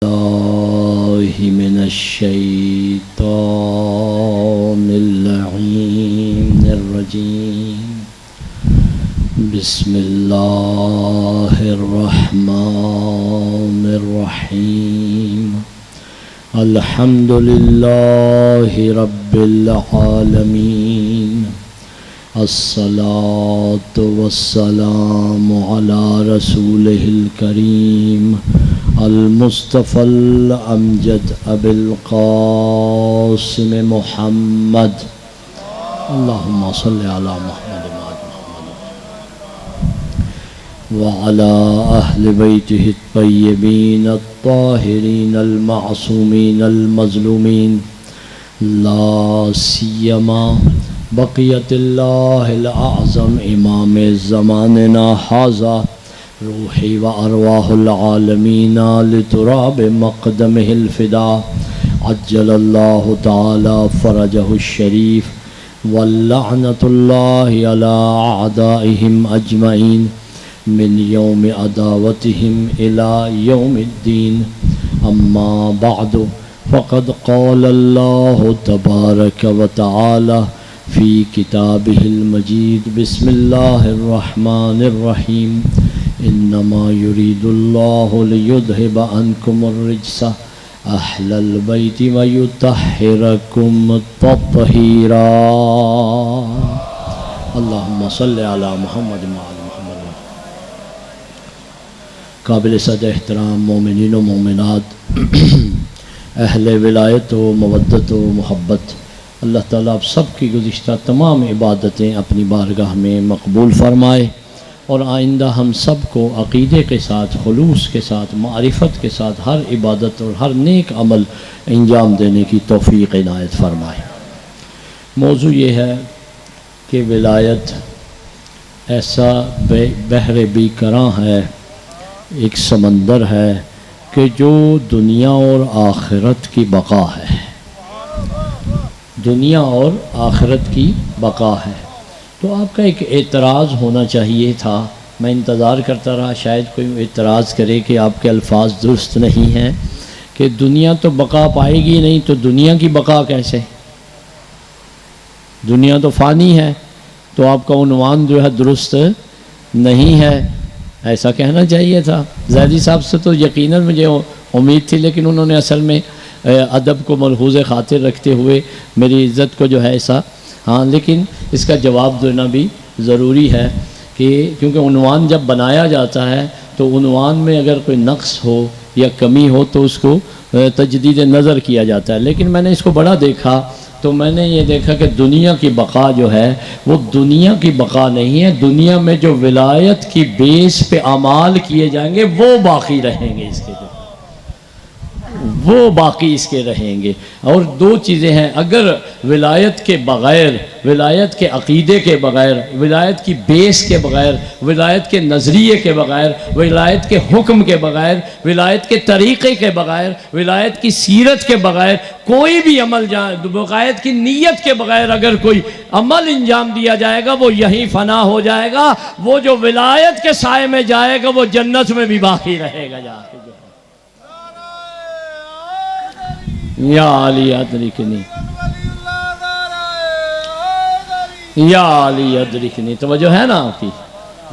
मिनश्शैतानिर्रजीम बिस्मिल्लाहिर्रहमानिर्रहीम अल्हम्दुलिल्लाहि रब्बिल आलमीन अस्सलातु वस्सलामु अला रसूलिहिल करीम अल-मुस्तफ़ल अमजद अबिल क़ासिम मुहम्मद अल्लाहुम्मा सल्लि अला मुहम्मद व अला अहलि बैतिहि अत्तय्यबीन अत्ताहिरीन अल-मअसूमीन अल-मज़लूमीन ला सियमा बक़ियतिल्लाहिल आज़म इमाम ज़मानिना हाज़ा रूही व अरवाहुल आलमीना लितुराब मक़दमिहिल फ़िदा अज्जलल्लाहु ताला फ़रजहुश शरीफ वल्लअनतुल्लाहि अला अअदाइहिम अजमईन मिन यौमि अदावतिहिम इला यौमिद्दीन अम्मा बअदु फ़क़द क़ालल्लाहु तबारक व तआला फ़ी किताबिहिल मजीद बिस्मिल्लाहिर्रहमानिर्रहीम इन्नमा युरीदुल्लाहु लियुज़हिबा अन्कुमुर रिज्सा अहलल बैति व युतह्हिरकुम तत्हीरा अल्लाहुम्मा सल्लि अला मुहम्मद व आलि मुहम्मद। काबिल सद एहतराम मोमिनीन व मोमिनात अहले विलायत व मवद्दत व मोहब्बत, अल्लाह ताला आप सब की गुज़िश्ता तमाम इबादतें अपनी बारगाह में मकबूल फ़रमाए और आइंदा हम सब को अक़ीदे के साथ, खुलूस के साथ, मारिफत के साथ हर इबादत और हर नेक अमल अंजाम देने की तौफ़ीक़ इनायत फ़रमाए। मौजू ये है कि विलायत ऐसा बहरे बीकरां है, एक समंदर है कि जो दुनिया और आखिरत की बका है, दुनिया और आखिरत की बका है। तो आपका एक एतराज़ होना चाहिए था। मैं इंतज़ार करता रहा शायद कोई एतराज़ करे कि आपके अल्फाज दुरुस्त नहीं हैं, कि दुनिया तो बका पाएगी नहीं तो दुनिया की बका कैसे, दुनिया तो फ़ानी है, तो आपका उन्वान जो है दुरुस्त नहीं है, ऐसा कहना चाहिए था। ज़ैदी साहब से तो यकीनन मुझे उम्मीद थी, लेकिन उन्होंने असल में अदब को मलहूज़ ख़ातिर रखते हुए मेरी इज़्ज़त को जो है ऐसा, हाँ, लेकिन इसका जवाब देना भी ज़रूरी है कि क्योंकि उन्वान जब बनाया जाता है तो उन्वान में अगर कोई नक़्स हो या कमी हो तो उसको तजदीद नज़र किया जाता है। लेकिन मैंने इसको बड़ा देखा तो मैंने ये देखा कि दुनिया की बका जो है वो दुनिया की बका नहीं है, दुनिया में जो विलायत की बेस पे अमाल किए जाएंगे वो बाकी रहेंगे, इसके जो वो बाकी इसके रहेंगे। और दो चीज़ें हैं, अगर विलायत के बग़ैर, विलायत के अक़ीदे के बग़ैर, विलायत की बेस के बग़ैर, विलायत के नज़रिए के बग़ैर, विलायत के हुक्म के बग़ैर, विलायत के तरीक़े के बग़ैर, विलायत की सीरत के बग़ैर कोई भी अमल विलायत की नीयत के बग़ैर अगर कोई अमल अंजाम दिया जाएगा वो यहीं फ़ना हो जाएगा। वो जो विलायत के साए में जाएगा वो जन्नत में भी बाकी रहेगा जाके। या अली अदरिकनी, या अली अदरिकनी, तवज्जो है ना आपकी।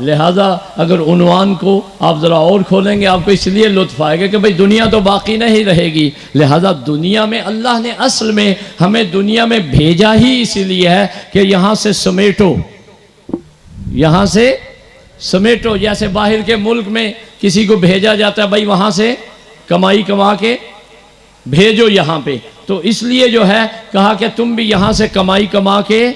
लिहाजा अगर उन्वान को आप ज़रा और खोलेंगे आपको इसलिए लुत्फ़ आएगा कि भाई दुनिया तो बाकी नहीं रहेगी। लिहाजा दुनिया में अल्लाह ने असल में हमें दुनिया में भेजा ही इसीलिए है कि यहाँ से समेटो, यहाँ से समेटो। जैसे बाहर के मुल्क में किसी को भेजा जाता है, भाई वहाँ से कमाई कमा के भेजो यहाँ पे, तो इसलिए जो है कहा कि तुम भी यहाँ से कमाई कमा के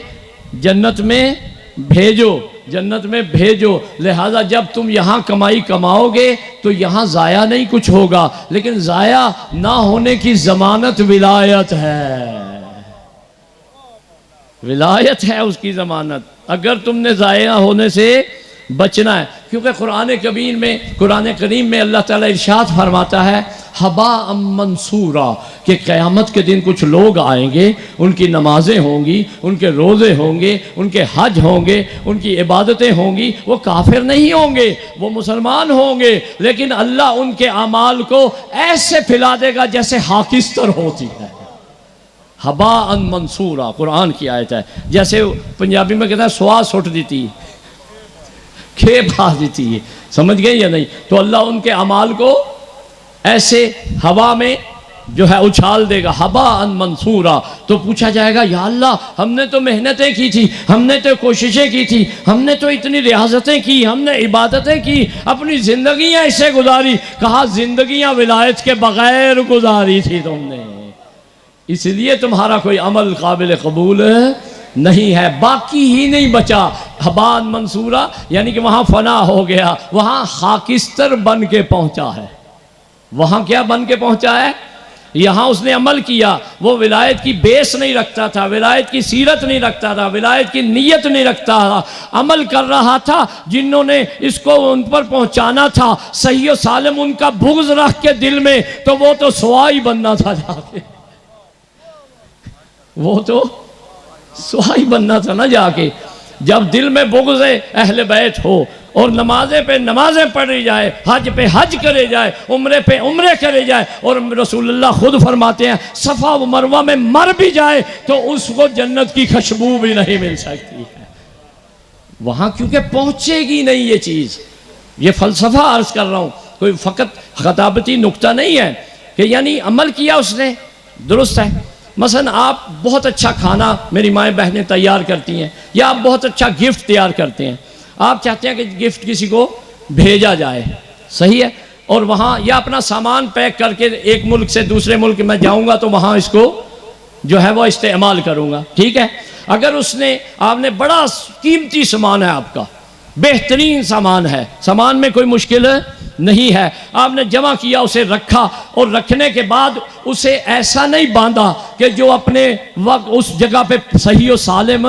जन्नत में भेजो, जन्नत में भेजो। लिहाजा जब तुम यहाँ कमाई कमाओगे तो यहाँ ज़ाया नहीं कुछ होगा, लेकिन ज़ाया ना होने की ज़मानत विलायत है, विलायत है उसकी ज़मानत। अगर तुमने ज़ाया होने से बचना है। क्योंकि कुरान करीम में अल्लाह ताला इरशाद फरमाता है हबा मंसूरा, कि क़यामत के दिन कुछ लोग आएंगे, उनकी नमाजें होंगी, उनके रोज़े होंगे, उनके हज होंगे, उनकी इबादतें होंगी, वो काफिर नहीं होंगे, वो मुसलमान होंगे, लेकिन अल्लाह उनके अमाल को ऐसे फैला देगा जैसे हाकिस्तर होती है। हबा मंसूरा कुरान की आयत है। जैसे पंजाबी में कहता है सुहा सुट देती, खेप आ देती है, समझ गए या नहीं? तो अल्लाह उनके अमाल को ऐसे हवा में जो है उछाल देगा, हबा मंसूरा। तो पूछा जाएगा या अल्लाह, हमने तो मेहनतें की थी, हमने तो कोशिशें की थी, हमने तो इतनी रियाजतें की, हमने इबादतें की, अपनी जिंदगियां ऐसे गुजारी। कहा जिंदगियां विलायत के बगैर गुजारी थी तुमने, इसलिए तुम्हारा कोई अमल काबिल कबूल नहीं है, बाकी ही नहीं बचा। हबान मंसूरा यानी कि वहाँ फना हो गया, वहाँ खाकिस्तर बन के पहुँचा है। वहाँ क्या बन के पहुँचा है? यहाँ उसने अमल किया, वो विलायत की बेस नहीं रखता था, विलायत की सीरत नहीं रखता था, विलायत की नीयत नहीं रखता था, अमल कर रहा था जिन्होंने इसको उन पर पहुँचाना था, सही और सालिम उनका बुग़्ज़ रख के दिल में, तो वो तो सुहाई बनना था जाके, वो तो सुहाई बनना था ना जाके। जब दिल में बुग़्ज़ अहले बैत हो और नमाज़ें पे नमाज़ें पढ़ी जाए, हज पे हज करे जाए, उम्रे पे उम्रे करे जाए, और रसूलुल्लाह खुद फरमाते हैं सफ़ा व मरवा में मर भी जाए तो उसको जन्नत की खुशबू भी नहीं मिल सकती है वहाँ, क्योंकि पहुँचेगी नहीं ये चीज़। ये फ़लसफ़ा अर्ज़ कर रहा हूँ, कोई फ़कत खताबती नुक्ता नहीं है कि यानी अमल किया उसने, दुरुस्त है। मसलन आप बहुत अच्छा खाना मेरी माएँ बहनें तैयार करती हैं, या आप बहुत अच्छा गिफ्ट तैयार करते हैं, आप चाहते हैं कि गिफ्ट किसी को भेजा जाए, सही है, और वहाँ या अपना सामान पैक करके एक मुल्क से दूसरे मुल्क में जाऊँगा तो वहाँ इसको जो है वो इस्तेमाल करूँगा, ठीक है। अगर उसने आपने बड़ा कीमती सामान है, आपका बेहतरीन सामान है, सामान में कोई मुश्किल नहीं है, आपने जमा किया, उसे रखा, और रखने के बाद उसे ऐसा नहीं बांधा कि जो अपने वक्त उस जगह पे सही और सालिम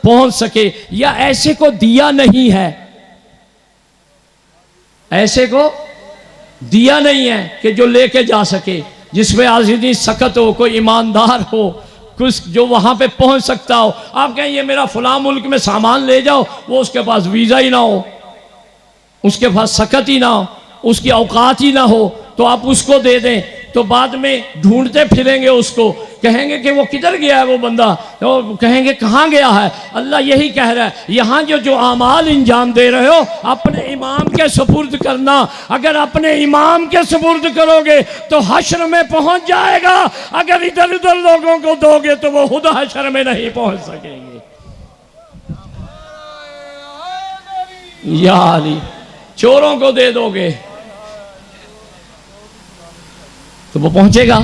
पहुंच सके, या ऐसे को दिया नहीं है, ऐसे को दिया नहीं है कि जो लेके जा सके, जिसमें आज़िदी सख्त हो, कोई ईमानदार हो, कुछ जो वहां पे पहुंच सकता हो। आप कहें ये मेरा फलां मुल्क में सामान ले जाओ, वो उसके पास वीज़ा ही ना हो, उसके पास सख्त ही ना हो, उसकी औकात ही ना हो, तो आप उसको दे दें, तो बाद में ढूंढते फिरेंगे उसको, कहेंगे कि वो किधर गया है वो बंदा, तो कहेंगे कहाँ गया है। अल्लाह यही कह रहा है, यहाँ जो आमाल इंजाम दे रहे हो अपने इमाम के सुपुर्द करना। अगर अपने इमाम के सुपुर्द करोगे तो हश्र में पहुँच जाएगा, अगर इधर उधर लोगों को दोगे तो वो खुद हश्र में नहीं पहुँच सकेंगे। यार चोरों को दे दोगे तो वो पहुंचेगा।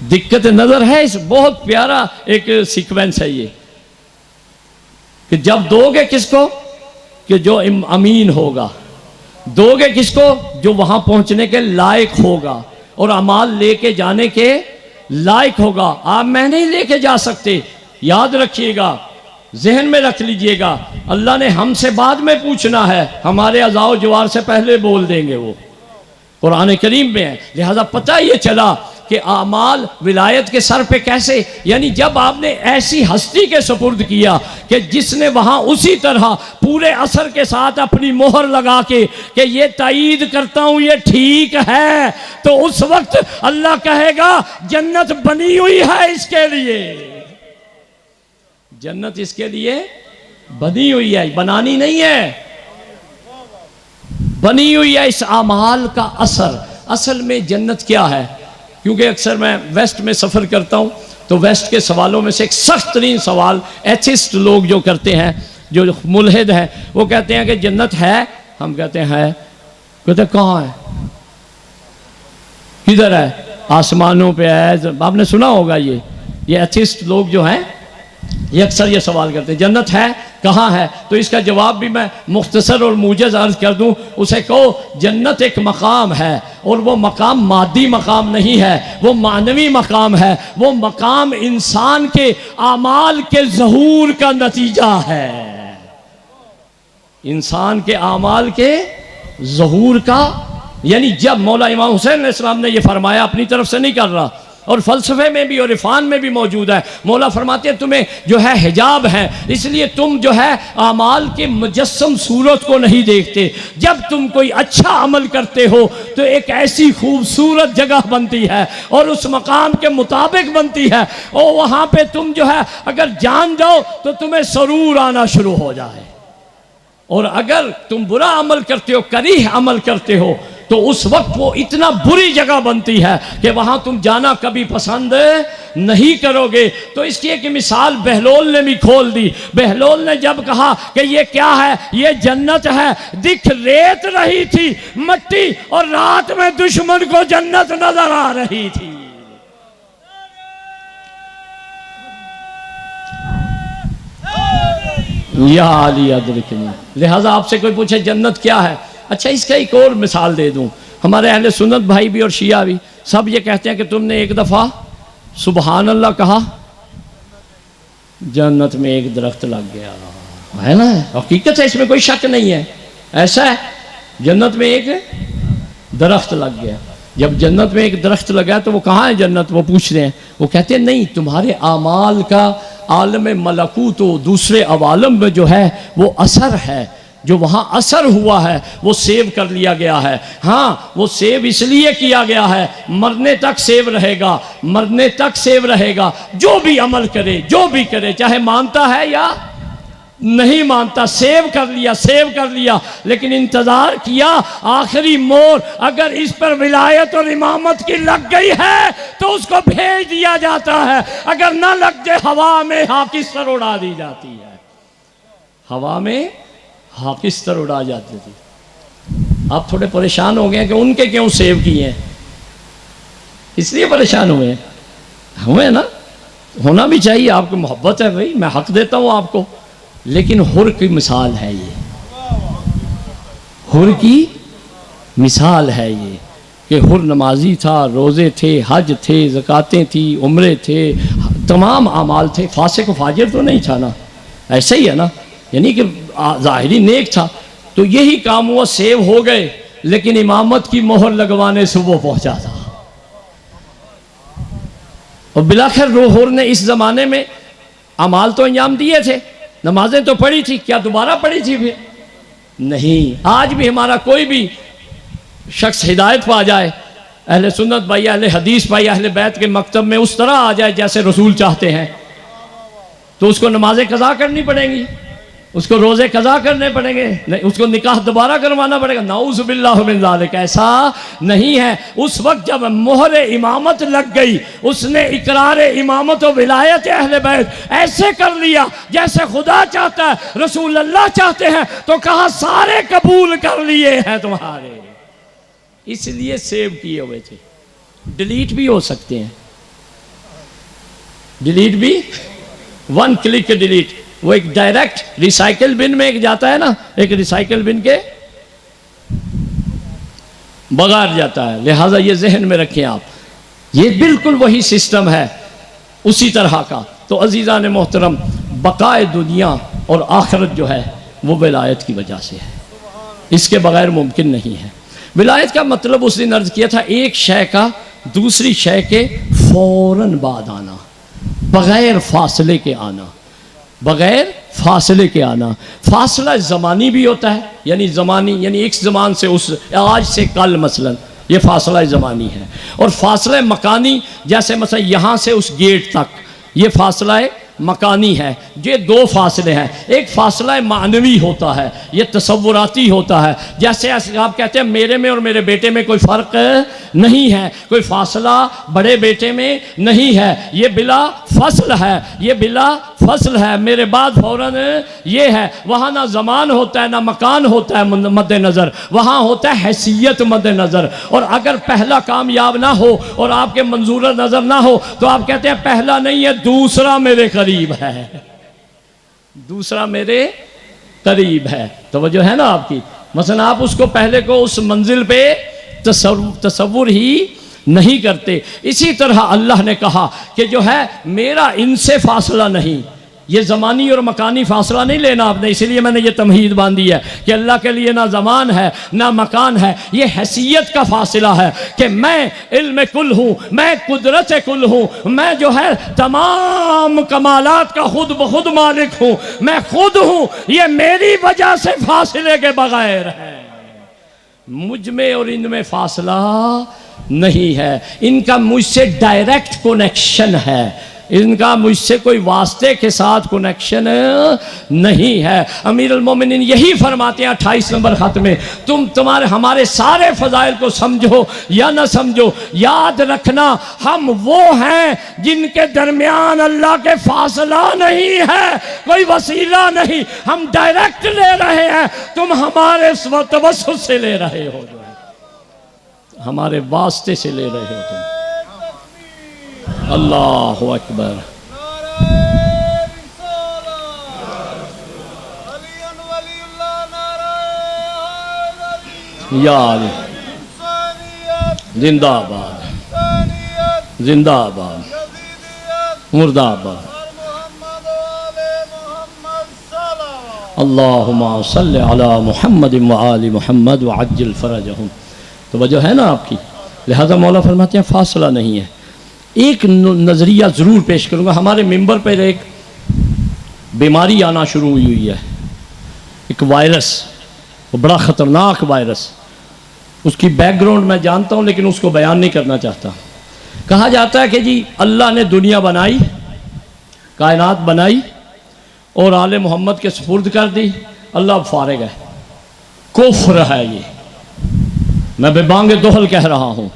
दिक्कत नजर है, इस बहुत प्यारा एक सीक्वेंस है ये, कि जब दोगे किसको, कि जो अमीन होगा, दोगे किसको, जो वहां पहुंचने के लायक होगा और अमाल लेके जाने के लायक होगा। आप मैं नहीं लेके जा सकते, याद रखिएगा, जहन में रख लीजिएगा, अल्लाह ने हमसे बाद में पूछना है, हमारे अज़ाओ जवार से पहले बोल देंगे, वो कुरान करीम में है। लिहाजा पता ये चला कि आमाल विलायत के सर पे कैसे, यानी जब आपने ऐसी हस्ती के सुपुर्द किया कि जिसने वहाँ उसी तरह पूरे असर के साथ अपनी मोहर लगा के कि ये तायीद करता हूँ, ये ठीक है, तो उस वक्त अल्लाह कहेगा जन्नत बनी हुई है इसके लिए, जन्नत इसके लिए बनी हुई है, बनानी नहीं है, बनी हुई है। इस आमाल का असर, असल में जन्नत क्या है, क्योंकि अक्सर मैं वेस्ट में सफ़र करता हूँ तो वेस्ट के सवालों में से एक सख्त तरीन सवाल एथिस्ट लोग जो करते हैं, जो मुल्हिद हैं, वो कहते हैं कि जन्नत है, हम कहते हैं है, कहते कहाँ है, किधर है, आसमानों पे है। आपने सुना होगा ये एथिस्ट लोग जो हैं ये अक्सर ये सवाल करते हैं जन्नत है कहाँ है। तो इसका जवाब भी मैं मुख्तसर और मूजज़ अर्ज कर दूं, उसे कहो जन्नत एक मकाम है, और वो मकाम मादी मकाम नहीं है, वो मानवी मकाम है, वो मकाम इंसान के आमाल के ज़हूर का नतीजा है। इंसान के आमाल के ज़हूर का, यानी जब मौला इमाम हुसैन अलैहिस्सलाम ने ये फरमाया, अपनी तरफ से नहीं कर रहा, और फ़लसफ़े में भी और इरफान में भी मौजूद है। मौला फरमाते हैं तुम्हें जो है हिजाब है, इसलिए तुम जो है आमाल के मुजस्सम सूरत को नहीं देखते। जब तुम कोई अच्छा अमल करते हो तो एक ऐसी खूबसूरत जगह बनती है और उस मकाम के मुताबिक बनती है, और वहाँ पे तुम जो है अगर जान जाओ तो तुम्हें सरूर आना शुरू हो जाए। और अगर तुम बुरा अमल करते हो, करीह अमल करते हो, तो उस वक्त वो इतना बुरी जगह बनती है कि वहां तुम जाना कभी पसंद नहीं करोगे। तो इसकी एक मिसाल बहलोल ने भी खोल दी। बहलोल ने जब कहा कि ये क्या है, ये जन्नत है, दिख रेत रही थी मट्टी, और रात में दुश्मन को जन्नत नजर आ रही थी। या अली अदरिकनी। लिहाजा आपसे कोई पूछे जन्नत क्या है, अच्छा इसका एक और मिसाल दे दूं। हमारे अहले सुन्नत भाई भी और शिया भी सब ये कहते हैं कि तुमने एक दफ़ा सुबहान अल्लाह कहा, जन्नत में एक दरख्त लग गया, है ना, हकीकत है, इसमें कोई शक नहीं है, ऐसा है, जन्नत में एक दरख्त लग गया। जब जन्नत में एक दरख्त लगा तो वो कहाँ है जन्नत, वो पूछ रहे हैं, वो कहते हैं नहीं, तुम्हारे आमाल का आलम मलकूत तो दूसरे अवालम में जो है वो असर है, जो वहाँ असर हुआ है वो सेव कर लिया गया है। हाँ, वो सेव इसलिए किया गया है, मरने तक सेव रहेगा, मरने तक सेव रहेगा। जो भी अमल करे, जो भी करे, चाहे मानता है या नहीं मानता, सेव कर लिया, सेव कर लिया। लेकिन इंतजार किया, आखिरी मोर अगर इस पर विलायत और इमामत की लग गई है तो उसको भेज दिया जाता है, अगर ना लग जाए हवा में हाकिस्तर उड़ा दी जाती है, हवा में हाकिस्तर उड़ा जाती थी। आप थोड़े परेशान हो गए कि उनके क्यों सेव किए हैं, इसलिए परेशान हुए हुए ना, होना भी चाहिए, आपको मोहब्बत है भाई, मैं हक देता हूँ आपको। लेकिन हुर की मिसाल है ये, हुर की मिसाल है ये कि हुर नमाजी था, रोज़े थे, हज थे, ज़कातें थी, उम्रे थे, तमाम आमाल थे, फासिक व फाजिर तो नहीं था ना, ऐसा ही है ना, यानी कि ज़ाहिरी नेक था। तो यही काम हुआ, सेव हो गए, लेकिन इमामत की मोहर लगवाने से वो पहुँचा था। और बिलाखिर हुर ने इस ज़माने में अमाल तो अंजाम दिए थे, नमाजें तो पढ़ी थी, क्या दोबारा पढ़ी थी फिर? नहीं। आज भी हमारा कोई भी शख्स हिदायत पा जाए, अहले सुन्नत भाई, अहले हदीस भाई, अहले बैत के मकतब में उस तरह आ जाए जैसे रसूल चाहते हैं, तो उसको नमाजें कज़ा करनी पड़ेंगी, उसको रोज़े कज़ा करने पड़ेंगे, नहीं उसको निकाह दोबारा करवाना पड़ेगा। नाऊज़ु बिल्लाहि मिन ज़ालिक। ऐसा नहीं है। उस वक्त जब मोहर इमामत लग गई, उसने इकरार इमामत और विलायत अहले बैत ऐसे कर लिया जैसे खुदा चाहता है, रसूल अल्लाह चाहते हैं, तो कहा सारे कबूल कर लिए हैं तुम्हारे, इसलिए सेव किए हुए थे। डिलीट भी हो सकते हैं, डिलीट भी, वन क्लिक के डिलीट, वो एक डायरेक्ट रिसाइकल बिन में एक जाता है ना, एक रिसाइकल बिन के बगैर जाता है। लिहाजा ये जहन में रखें आप, ये बिल्कुल वही सिस्टम है उसी तरह का। तो अजीज़ा ने मोहतरम, बकाए दुनिया और आखिरत जो है वो विलायत की वजह से है, इसके बगैर मुमकिन नहीं है। विलायत का मतलब उस दिन अर्ज किया था, एक शय का दूसरी शय के फौरन बाद आना, बगैर फासले के आना, बगैर फासले के आना। फासला ज़मानी भी होता है, यानी ज़मानी यानी एक ज़मान से उस, आज से कल मसलन, ये फासला ज़मानी है। और फासला मकानी, जैसे मसलन यहाँ से उस गेट तक, ये फासला मकानी है। ये दो फासले हैं, एक फासला मानवी होता है, ये तसव्वुराती होता है। जैसे आप कहते हैं मेरे में और मेरे बेटे में कोई फ़र्क नहीं है, कोई फासला बड़े बेटे में नहीं है, ये बिला फसल है, ये बिला फसल है, मेरे बाद फ़ौरन ये है। वहाँ ना ज़मान होता है ना मकान होता है मद्देनज़र, वहाँ होता है हैसियत मद्देनज़र। और अगर पहला कामयाब ना हो और आपके मंजूर नज़र ना हो तो आप कहते हैं पहला नहीं है, दूसरा मेरे करीब है, दूसरा मेरे करीब है। तवज्जो है ना आपकी? मसलन आप उसको पहले को उस मंजिल पे तसव्वुर ही नहीं करते। इसी तरह अल्लाह ने कहा कि जो है मेरा इनसे फासला नहीं, ये ज़मानी और मकानी फासला नहीं लेना आपने, इसलिए मैंने ये तमहीद बांधी है कि अल्लाह के लिए ना ज़मान है ना मकान है, ये हैसियत का फासला है कि मैं इल्म कुल हूँ, मैं कुदरत कुल हूँ, मैं जो है तमाम कमालात का खुद ब खुद मालिक हूँ, मैं खुद हूँ, ये मेरी वजह से फासले के बगैर है, मुझ में और इनमें फासला नहीं है, इनका मुझसे डायरेक्ट कनेक्शन है, इनका मुझसे कोई वास्ते के साथ कनेक्शन नहीं है। अमीरुल मोमिनीन यही फरमाते हैं 28 नंबर खत में, तुम तुम्हारे हमारे सारे फजाइल को समझो या ना समझो, याद रखना हम वो हैं जिनके दरमियान अल्लाह के फासला नहीं है, कोई वसीला नहीं, हम डायरेक्ट ले रहे हैं, तुम हमारे तवस्सुल से ले रहे हो, जो है हमारे वास्ते से ले रहे हो तुम। अल्लाहु अकबर। याद जिंदाबाद जिंदाबाद मुर्दाबाद। अल्लाहुम्मा सल्लि अला मुहम्मद व आलि मुहम्मद व अज्जिल फरजहुम। तो वजह है ना आपकी, लिहाजा मौला फरमाते हैं फासला नहीं है। एक नज़रिया ज़रूर पेश करूँगा, हमारे मिंबर पर एक बीमारी आना शुरू हुई है, एक वायरस, वो बड़ा ख़तरनाक वायरस, उसकी बैकग्राउंड मैं जानता हूँ लेकिन उसको बयान नहीं करना चाहता। कहा जाता है कि जी अल्लाह ने दुनिया बनाई, कायनात बनाई और आले मोहम्मद के सुपुर्द कर दी, अल्लाह फारिग है। कुफ्र है ये, मैं बेबांगे दोहल कह रहा हूँ।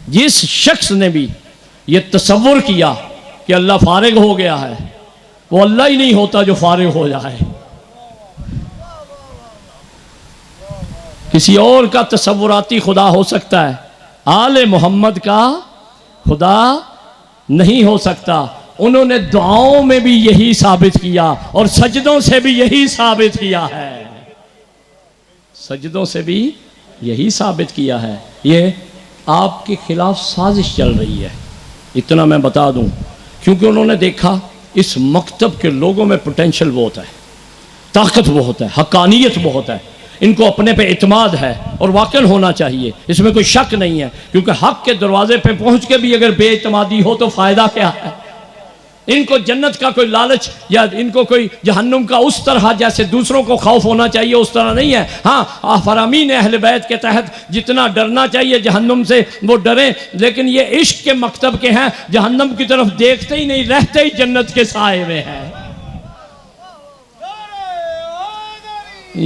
जिस शख्स ने भी ये तसव्वुर किया कि अल्लाह फारिग हो गया है, वो अल्लाह ही नहीं होता जो फारिग हो जाए, किसी और का तसव्वुराती खुदा हो सकता है, आले मोहम्मद का खुदा नहीं हो सकता। उन्होंने दुआओं में भी यही साबित किया और सजदों से भी यही साबित किया है, सजदों से भी यही साबित किया है। ये आपके खिलाफ साजिश चल रही है, इतना मैं बता दूं, क्योंकि उन्होंने देखा इस मकतब के लोगों में पोटेंशियल बहुत है, ताकत बहुत है, हकानियत बहुत है, इनको अपने पे इत्माद है और वाकई होना चाहिए, इसमें कोई शक नहीं है। क्योंकि हक के दरवाजे पे पहुंच के भी अगर बेइत्मादी हो तो फ़ायदा क्या है। इनको जन्नत का कोई लालच या इनको कोई जहन्नुम का उस तरह जैसे दूसरों को खौफ होना चाहिए उस तरह नहीं है। हाँ, फरामीन अहले बैत के तहत जितना डरना चाहिए जहन्नुम से वो डरें, लेकिन ये इश्क के मकतब के हैं, जहन्नुम की तरफ देखते ही नहीं, रहते ही जन्नत के साए में है।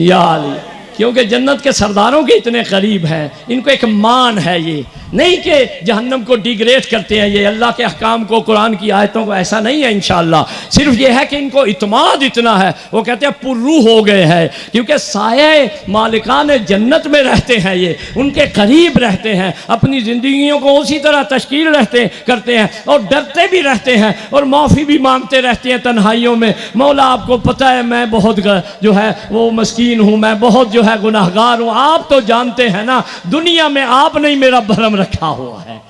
या अली, क्योंकि जन्नत के सरदारों के इतने करीब हैं, इनको एक मान है, ये नहीं कि जहन्नम को डिग्रेड करते हैं, ये अल्लाह के अहकाम को, कुरान की आयतों को, ऐसा नहीं है इंशाअल्लाह। सिर्फ ये है कि इनको इत्माद इतना है, वो कहते हैं पुर्रू हो गए हैं, क्योंकि साये मालिकान जन्नत में रहते हैं, ये उनके करीब रहते हैं, अपनी ज़िंदगियों को उसी तरह तश्कील करते हैं और डरते भी रहते हैं और माफ़ी भी मांगते रहते हैं तन्हाइयों में। मौला आपको पता है मैं बहुत जो है वो मस्कीन हूँ, मैं बहुत जो है गुनाहगार हूँ, आप तो जानते हैं ना, दुनिया में आपने ही मेरा भरम रखा हुआ है,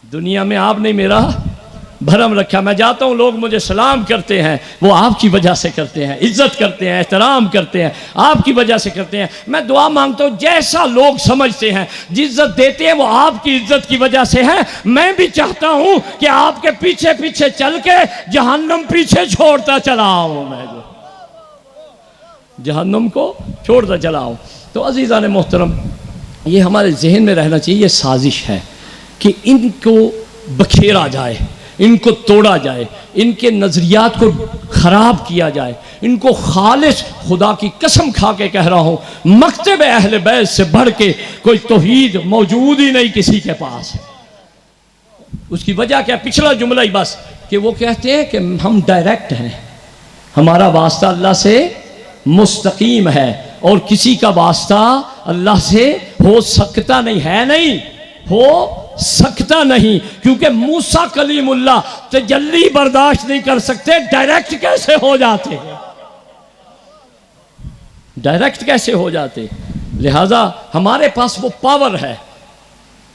दुनिया में आपने मेरा भरम रखा। मैं जाता हूँ, लोग मुझे सलाम करते हैं, वो आपकी वजह से करते हैं, इज्जत करते हैं, एहतराम करते हैं, आपकी वजह से करते हैं। मैं दुआ मांगता हूँ, जैसा लोग समझते हैं जिज्जत देते हैं वो आपकी इज्जत की वजह से है। मैं भी चाहता हूँ कि आपके पीछे पीछे चल के जहन्नम पीछे छोड़ता चला आऊँ, मैं जो जहन्नम को छोड़ता चला आऊँ। तो अज़ीज़ान मोहतरम, ये हमारे जहन में रहना चाहिए, ये साजिश है कि इनको बखेरा जाए, इनको तोड़ा जाए, इनके नज़रियात को ख़राब किया जाए, इनको खालिस खुदा की कसम खा के कह रहा हूँ, मकतब अहले बैत से बढ़ के कोई तौहीद मौजूद ही नहीं किसी के पास। उसकी वजह क्या, पिछला जुमला ही बस, कि वो कहते हैं कि हम डायरेक्ट हैं, हमारा वास्ता अल्लाह से मुस्तकीम है और किसी का वास्ता अल्लाह से हो सकता नहीं है, नहीं हो सकता नहीं, क्योंकि मूसा कलीमुल्लाह तजल्ली बर्दाश्त नहीं कर सकते, डायरेक्ट कैसे हो जाते हैं, डायरेक्ट कैसे हो जाते। लिहाजा हमारे पास वो पावर है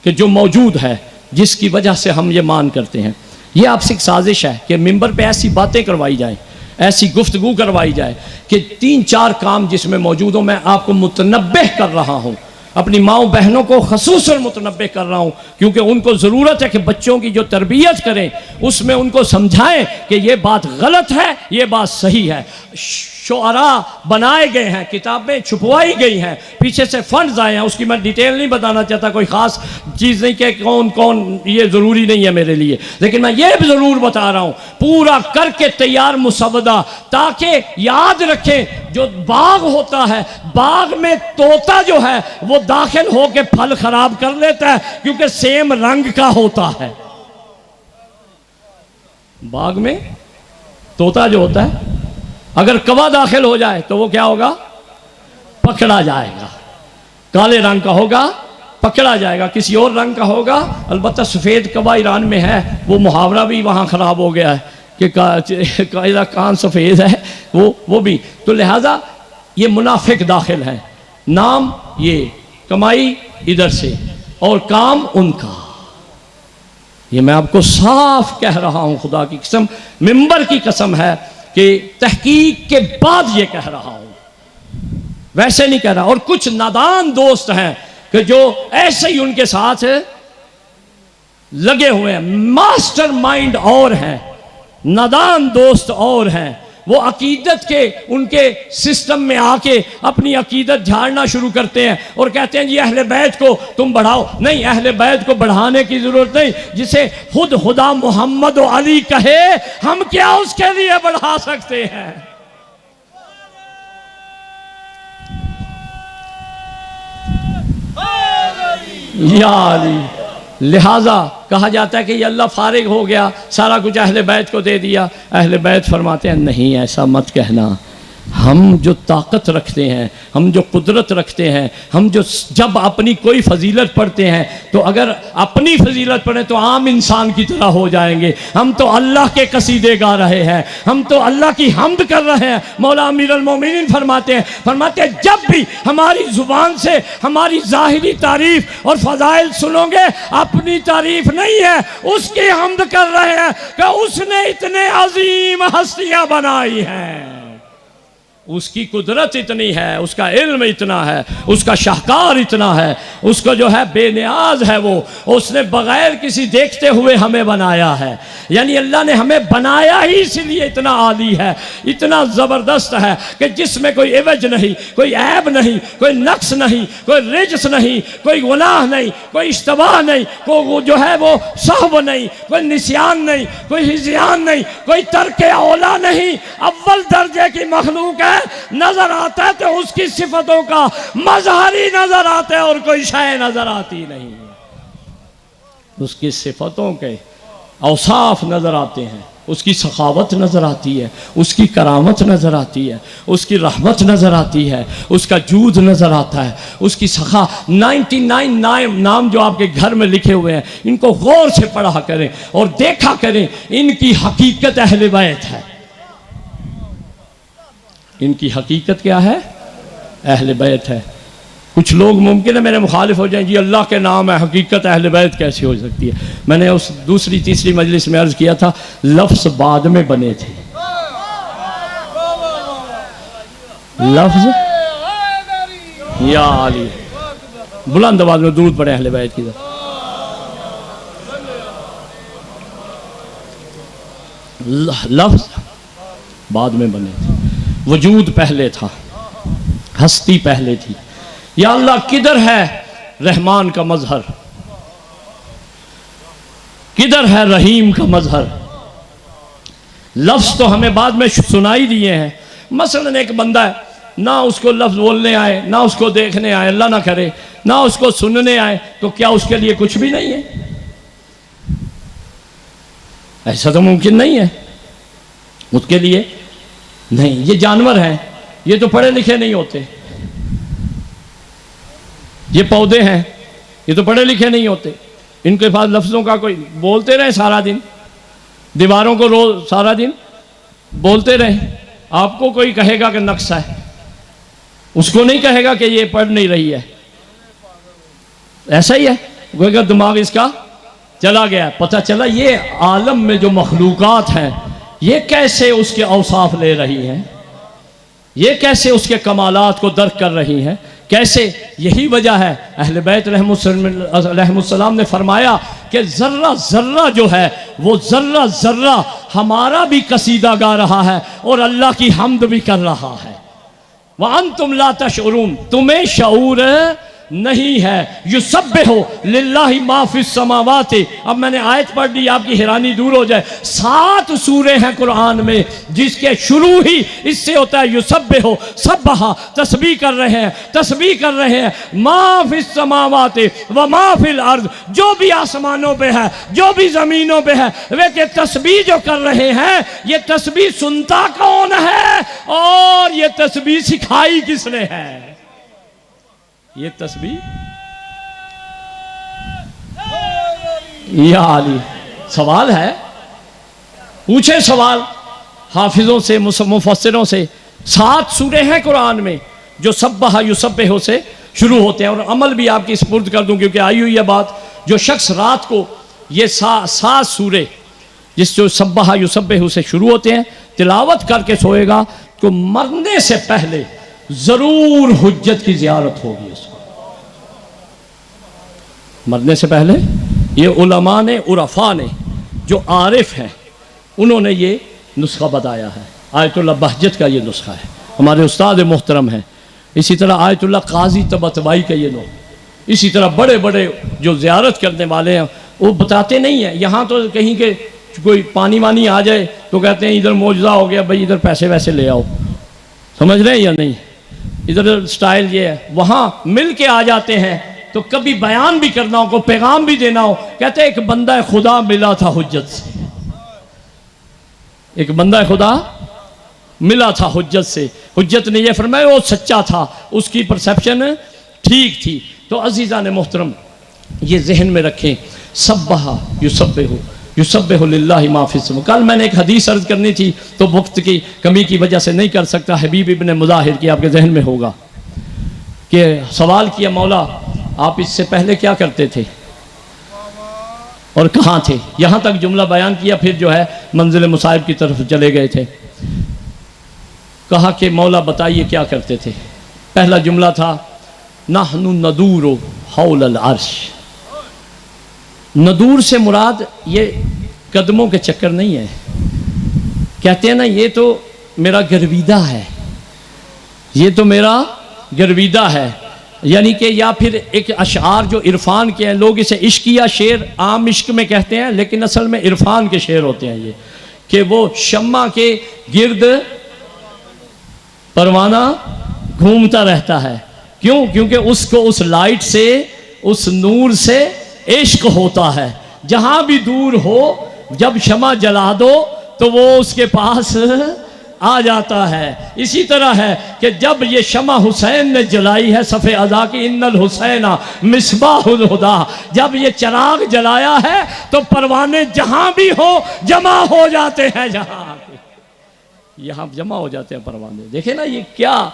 कि जो मौजूद है, जिसकी वजह से हम ये मान करते हैं। ये आपसे एक साजिश है कि मिंबर पे ऐसी बातें करवाई जाएं, ऐसी गुफ्तगू करवाई जाए कि 3-4 काम जिसमें मौजूद हो। मैं आपको मुतनब्बह कर रहा हूँ, अपनी माओ बहनों को खसूसन मुतनब्बे कर रहा हूँ, क्योंकि उनको ज़रूरत है कि बच्चों की जो तरबियत करें उसमें उनको समझाएं कि ये बात गलत है, ये बात सही है। शुअरा बनाए गए हैं, किताबें छुपवाई गई हैं, पीछे से फंड्स आए हैं, उसकी मैं डिटेल नहीं बताना चाहता, कोई ख़ास चीज़ नहीं कि कौन कौन, ये ज़रूरी नहीं है मेरे लिए, लेकिन मैं ये भी ज़रूर बता रहा हूँ पूरा करके तैयार मुसवदा, ताकि याद रखें जो बाग होता है, बाग में तोता जो है वो दाखिल होकर फल खराब कर लेता है, क्योंकि सेम रंग का होता है। बाग में तोता जो होता है, अगर कौवा दाखिल हो जाए तो वो क्या होगा, पकड़ा जाएगा। काले रंग का होगा, पकड़ा जाएगा। किसी और रंग का होगा, अलबत्ता सफ़ेद कौवा ईरान में है, वो मुहावरा भी वहाँ ख़राब हो गया है कि कान सफ़ेद है, वो भी। तो लिहाजा ये मुनाफिक दाखिल है, नाम ये, कमाई इधर से और काम उनका। ये मैं आपको साफ कह रहा हूँ, खुदा की कसम, मिंबर की कसम है कि तहकीक के बाद ये कह रहा हूँ, वैसे नहीं कह रहा। और कुछ नादान दोस्त हैं कि जो ऐसे ही उनके साथ लगे हुए हैं, मास्टर माइंड और हैं, नादान दोस्त और हैं। वो अकीदत के उनके सिस्टम में आके अपनी अकीदत झाड़ना शुरू करते हैं और कहते हैं जी अहले बैत को तुम बढ़ाओ। नहीं, अहले बैत को बढ़ाने की जरूरत नहीं, जिसे खुद खुदा मोहम्मद और अली कहे, हम क्या उसके लिए बढ़ा सकते हैं। या अली, लिहाजा कहा जाता है कि ये अल्लाह फारिग हो गया, सारा कुछ अहले बैत को दे दिया। अहले बैत फरमाते हैं नहीं, ऐसा मत कहना। हम जो ताकत रखते हैं, हम जो कुदरत रखते हैं, हम जो जब अपनी कोई फजीलत पढ़ते हैं तो अगर अपनी फजीलत पढ़ें तो आम इंसान की तरह हो जाएंगे। हम तो अल्लाह के कसीदे गा रहे हैं, हम तो अल्लाह की हम्द कर रहे हैं। मौला अमीर अल मोमिनीन फरमाते हैं जब भी हमारी ज़ुबान से हमारी ज़ाहिरी तारीफ और फ़ज़ाइल सुनोगे, अपनी तारीफ नहीं है, उसकी हम्द कर रहे हैं कि उसने इतने अजीम हस्तियाँ बनाई हैं, उसकी कुदरत इतनी है, उसका इल्म इतना है, उसका शाहकार इतना है, उसको जो है बेनियाज है वो, उसने बगैर किसी देखते हुए हमें बनाया है। यानी अल्लाह ने हमें बनाया ही इसलिए इतना आली है, इतना ज़बरदस्त है कि जिसमें कोई एवज नहीं, कोई ऐब नहीं, कोई नक्स नहीं, कोई रिजस नहीं, कोई गुनाह नहीं, कोई इश्तबाह नहीं, कोई जो है वो सहव नहीं, कोई निस्यान नहीं, कोई हिज़यान नहीं, कोई तर्क औला नहीं। अव्वल दर्जे की मखलूक है, नजर आता है तो उसकी सिफतों का मजहर ही नजर आता है और कोई शय नजर आती नहीं। उसकी सिफतों के औसाफ नजर आते हैं, उसकी सखावत नजर आती है, उसकी करामत नजर आती है, उसकी रहमत नजर आती है, उसका जूद नजर आता है, उसकी सखा। 99 नाम जो आपके घर में लिखे हुए हैं, इनको गौर से पढ़ा करें और देखा करें, इनकी हकीकत अहले बैत है। इनकी हकीकत क्या है? अहले बैत है। कुछ लोग मुमकिन है मेरे मुखालिफ हो जाएं, जी अल्लाह के नाम है, हकीकत अहले बैत कैसी हो सकती है। मैंने उस दूसरी तीसरी मजलिस में अर्ज किया था, लफ्ज़ बाद में बने थे। लफ्ज़ या अली, बुलंद आवाज में दूध पड़े अहले बैत की तरफ। लफ्ज़ बाद में बने थे, वजूद पहले था, हस्ती पहले थी। या अल्लाह किधर है रहमान का मजहर, किधर है रहीम का मजहर? लफ्ज़ तो हमें बाद में सुनाई दिए हैं। मसलन एक बंदा है, ना उसको लफ्ज़ बोलने आए, ना उसको देखने आए, अल्लाह ना करे, ना उसको सुनने आए, तो क्या उसके लिए कुछ भी नहीं है? ऐसा तो मुमकिन नहीं है उसके लिए। नहीं, ये जानवर हैं, ये तो पढ़े लिखे नहीं होते। ये पौधे हैं, ये तो पढ़े लिखे नहीं होते। इनके पास लफ्ज़ों का कोई, बोलते रहे सारा दिन, दीवारों को रोज सारा दिन बोलते रहे, आपको कोई कहेगा कि नक्शा है, उसको नहीं कहेगा कि ये पढ़ नहीं रही है। ऐसा ही है, कोई का दिमाग इसका चला गया। पता चला ये आलम में जो मखलूकात हैं, ये कैसे उसके औसाफ ले रही हैं, ये कैसे उसके कमालात को दर्क कर रही हैं, कैसे? यही वजह है अहले बैत रहमुस्सलाम ने फरमाया कि ज़र्रा ज़र्रा जो है वो ज़र्रा ज़र्रा हमारा भी कसीदा गा रहा है और अल्लाह की हम्द भी कर रहा है। व अंतुम ला तशउरून, तुम्हें शऊर नहीं है। युसब्बिहु लिल्लाहि मा फिस समावाति। अब मैंने आयत पढ़ ली, आपकी हैरानी दूर हो जाए। 7 सूरे हैं कुरान में जिसके शुरू ही इससे होता है युसब्बिहु, सब्बहा, तस्बीह कर रहे हैं, तस्बीह कर रहे हैं। मा फिस समावाति व मा फिल अर्द, जो भी आसमानों पे है, जो भी ज़मीनों पे है, वे तस्बीह जो कर रहे हैं, ये तस्बीह सुनता कौन है और ये तस्बीह सिखाई किसने है? ये तस्बीह या अली। सवाल है, पूछे सवाल हाफिजों से, मुफस्सिरों से। 7 सूरे हैं कुरान में जो सब्बहा युसब्बिहु से शुरू होते हैं। और अमल भी आपकी सुपुर्द कर दूं क्योंकि आई हुई है बात। जो शख्स रात को ये 7 सूरे जिस जो सब्बहा युसब्बिहु से शुरू होते हैं तिलावत करके सोएगा तो मरने से पहले जरूर हुज्जत की ज़ियारत होगी उसको। मरने से पहले ये उलमा ने, उरफा ने, जो आरिफ हैं, उन्होंने ये नुस्खा बताया है। आयतुल्लाह बहजत का ये नुस्खा है, हमारे उस्ताद मोहतरम हैं। इसी तरह आयतुल्लाह काजी तबतबाई का ये नुस्खा। इसी तरह बड़े बड़े जो ज़ियारत करने वाले हैं वो बताते नहीं हैं। यहाँ तो कहीं के कोई पानी वानी आ जाए तो कहते हैं इधर मौजूदा हो गया भाई, इधर पैसे वैसे ले आओ। समझ रहे हैं या नहीं? इधर स्टाइल ये है। वहाँ मिल के आ जाते हैं तो कभी बयान भी करना हो, को पैगाम भी देना हो, कहते हैं एक बंदा खुदा मिला था हुज्जत से, एक बंदा खुदा मिला था हुज्जत से। हुज्जत ने यह फरमाया वो सच्चा था, उसकी परसेप्शन ठीक थी। तो अजीज़ान मोहतरम ये जहन में रखें, सब्बहा युसब्बिहु, युसब्बिहु लिल्लाहि मा फिस समावाति। कल मैंने एक हदीस अर्ज करनी थी तो वक्त की कमी की वजह से नहीं कर सकता। हबीब इब्न मुज़ाहिर की आपके जहन में होगा कि सवाल किया, मौला आप इससे पहले क्या करते थे और कहाँ थे? यहाँ तक जुमला बयान किया, फिर जो है मंजिल मुसाहिब की तरफ चले गए थे। कहा कि मौला बताइए क्या करते थे? पहला जुमला था नहनु नदूरो हौलल अर्श। नदूर से मुराद ये कदमों के चक्कर नहीं है। कहते हैं ना ये तो मेरा गर्विदा है, ये तो मेरा गर्विदा है। यानी कि या फिर एक अशार जो इरफान के हैं, लोग इसे इश्किया शेर आम इश्क में कहते हैं, लेकिन असल में इरफान के शेर होते हैं ये, कि वो शम्मा के गिर्द परवाना घूमता रहता है। क्यों? क्योंकि उसको उस लाइट से, उस नूर से इश्क होता है। जहां भी दूर हो, जब शमा जला दो तो वो उसके पास आ जाता है। इसी तरह है कि जब ये शमा हुसैन ने जलाई है सफ़े अदा की, इन्नल हुसैना मिसबाहुल हुदा, जब ये चिराग जलाया है तो परवाने जहां भी हो जमा हो जाते हैं। यहाँ जमा हो जाते हैं परवाने। देखे ना ये क्या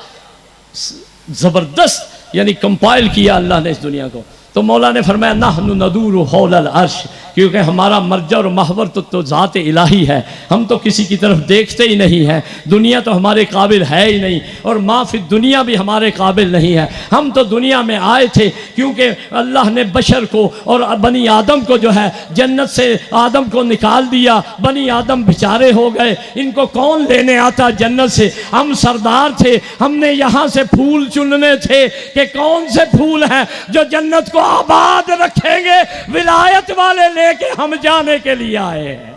ज़बरदस्त यानी कंपाइल किया अल्लाह ने इस दुनिया को। तो मौला ने फरमाया नहनु नदूरु हौलल अर्श, क्योंकि हमारा मर्जा और महवर तो ज़ात इलाही है। हम तो किसी की तरफ देखते ही नहीं हैं, दुनिया तो हमारे काबिल है ही नहीं, और माफ़ी दुनिया भी हमारे काबिल नहीं है। हम तो दुनिया में आए थे क्योंकि अल्लाह ने बशर को और बनी आदम को जो है जन्नत से आदम को निकाल दिया। बनी आदम बेचारे हो गए, इनको कौन लेने आता जन्नत से? हम सरदार थे, हमने यहाँ से फूल चुनने थे कि कौन से फूल हैं जो जन्नत को आबाद रखेंगे। विलायत वाले लेके हम जाने के लिए आए हैं।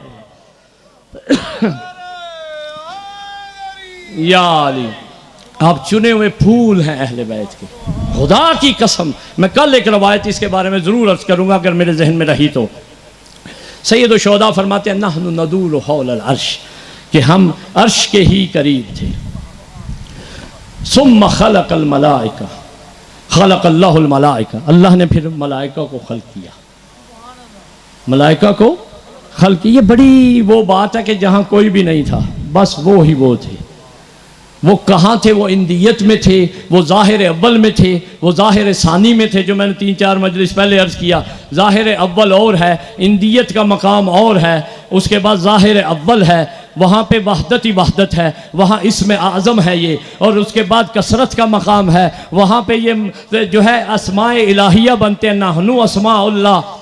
या अली, आप चुने हुए फूल हैं अहले बैत के। खुदा की कसम, मैं कल एक रवायत इसके बारे में जरूर अर्ज करूंगा अगर मेरे जहन में रही तो। सैयद शोहदा फरमाते हैं नहनु नदूर हौलल अर्श, कि हम अर्श के ही करीब थे। सुम्मा खलकल मलाइका, खलक़ल्लाहुल मलाइका, अल्लाह ने फिर मलाइका को खल्क किया, मलाइका को खल्क किया। ये बड़ी वो बात है कि जहाँ कोई भी नहीं था, बस वो ही वो थे। वो कहाँ थे? वो इंदियत में थे, वो ज़ाहिर अव्वल में थे, वो ज़ाहिर सानी में थे, जो मैंने 3-4 मजलिस पहले अर्ज़ किया। ज़ाहिर अव्वल और है, इंदियत का मकाम और है, उसके बाद ज़ाहिर अव्वल है, वहाँ पे वहदत ही वहदत है, वहाँ इसमें आज़म है ये, और उसके बाद कसरत का मकाम है, वहाँ पे ये जो है अस्माए इलाहिया बनते हैं, नाहनु अस्माउल्लाह।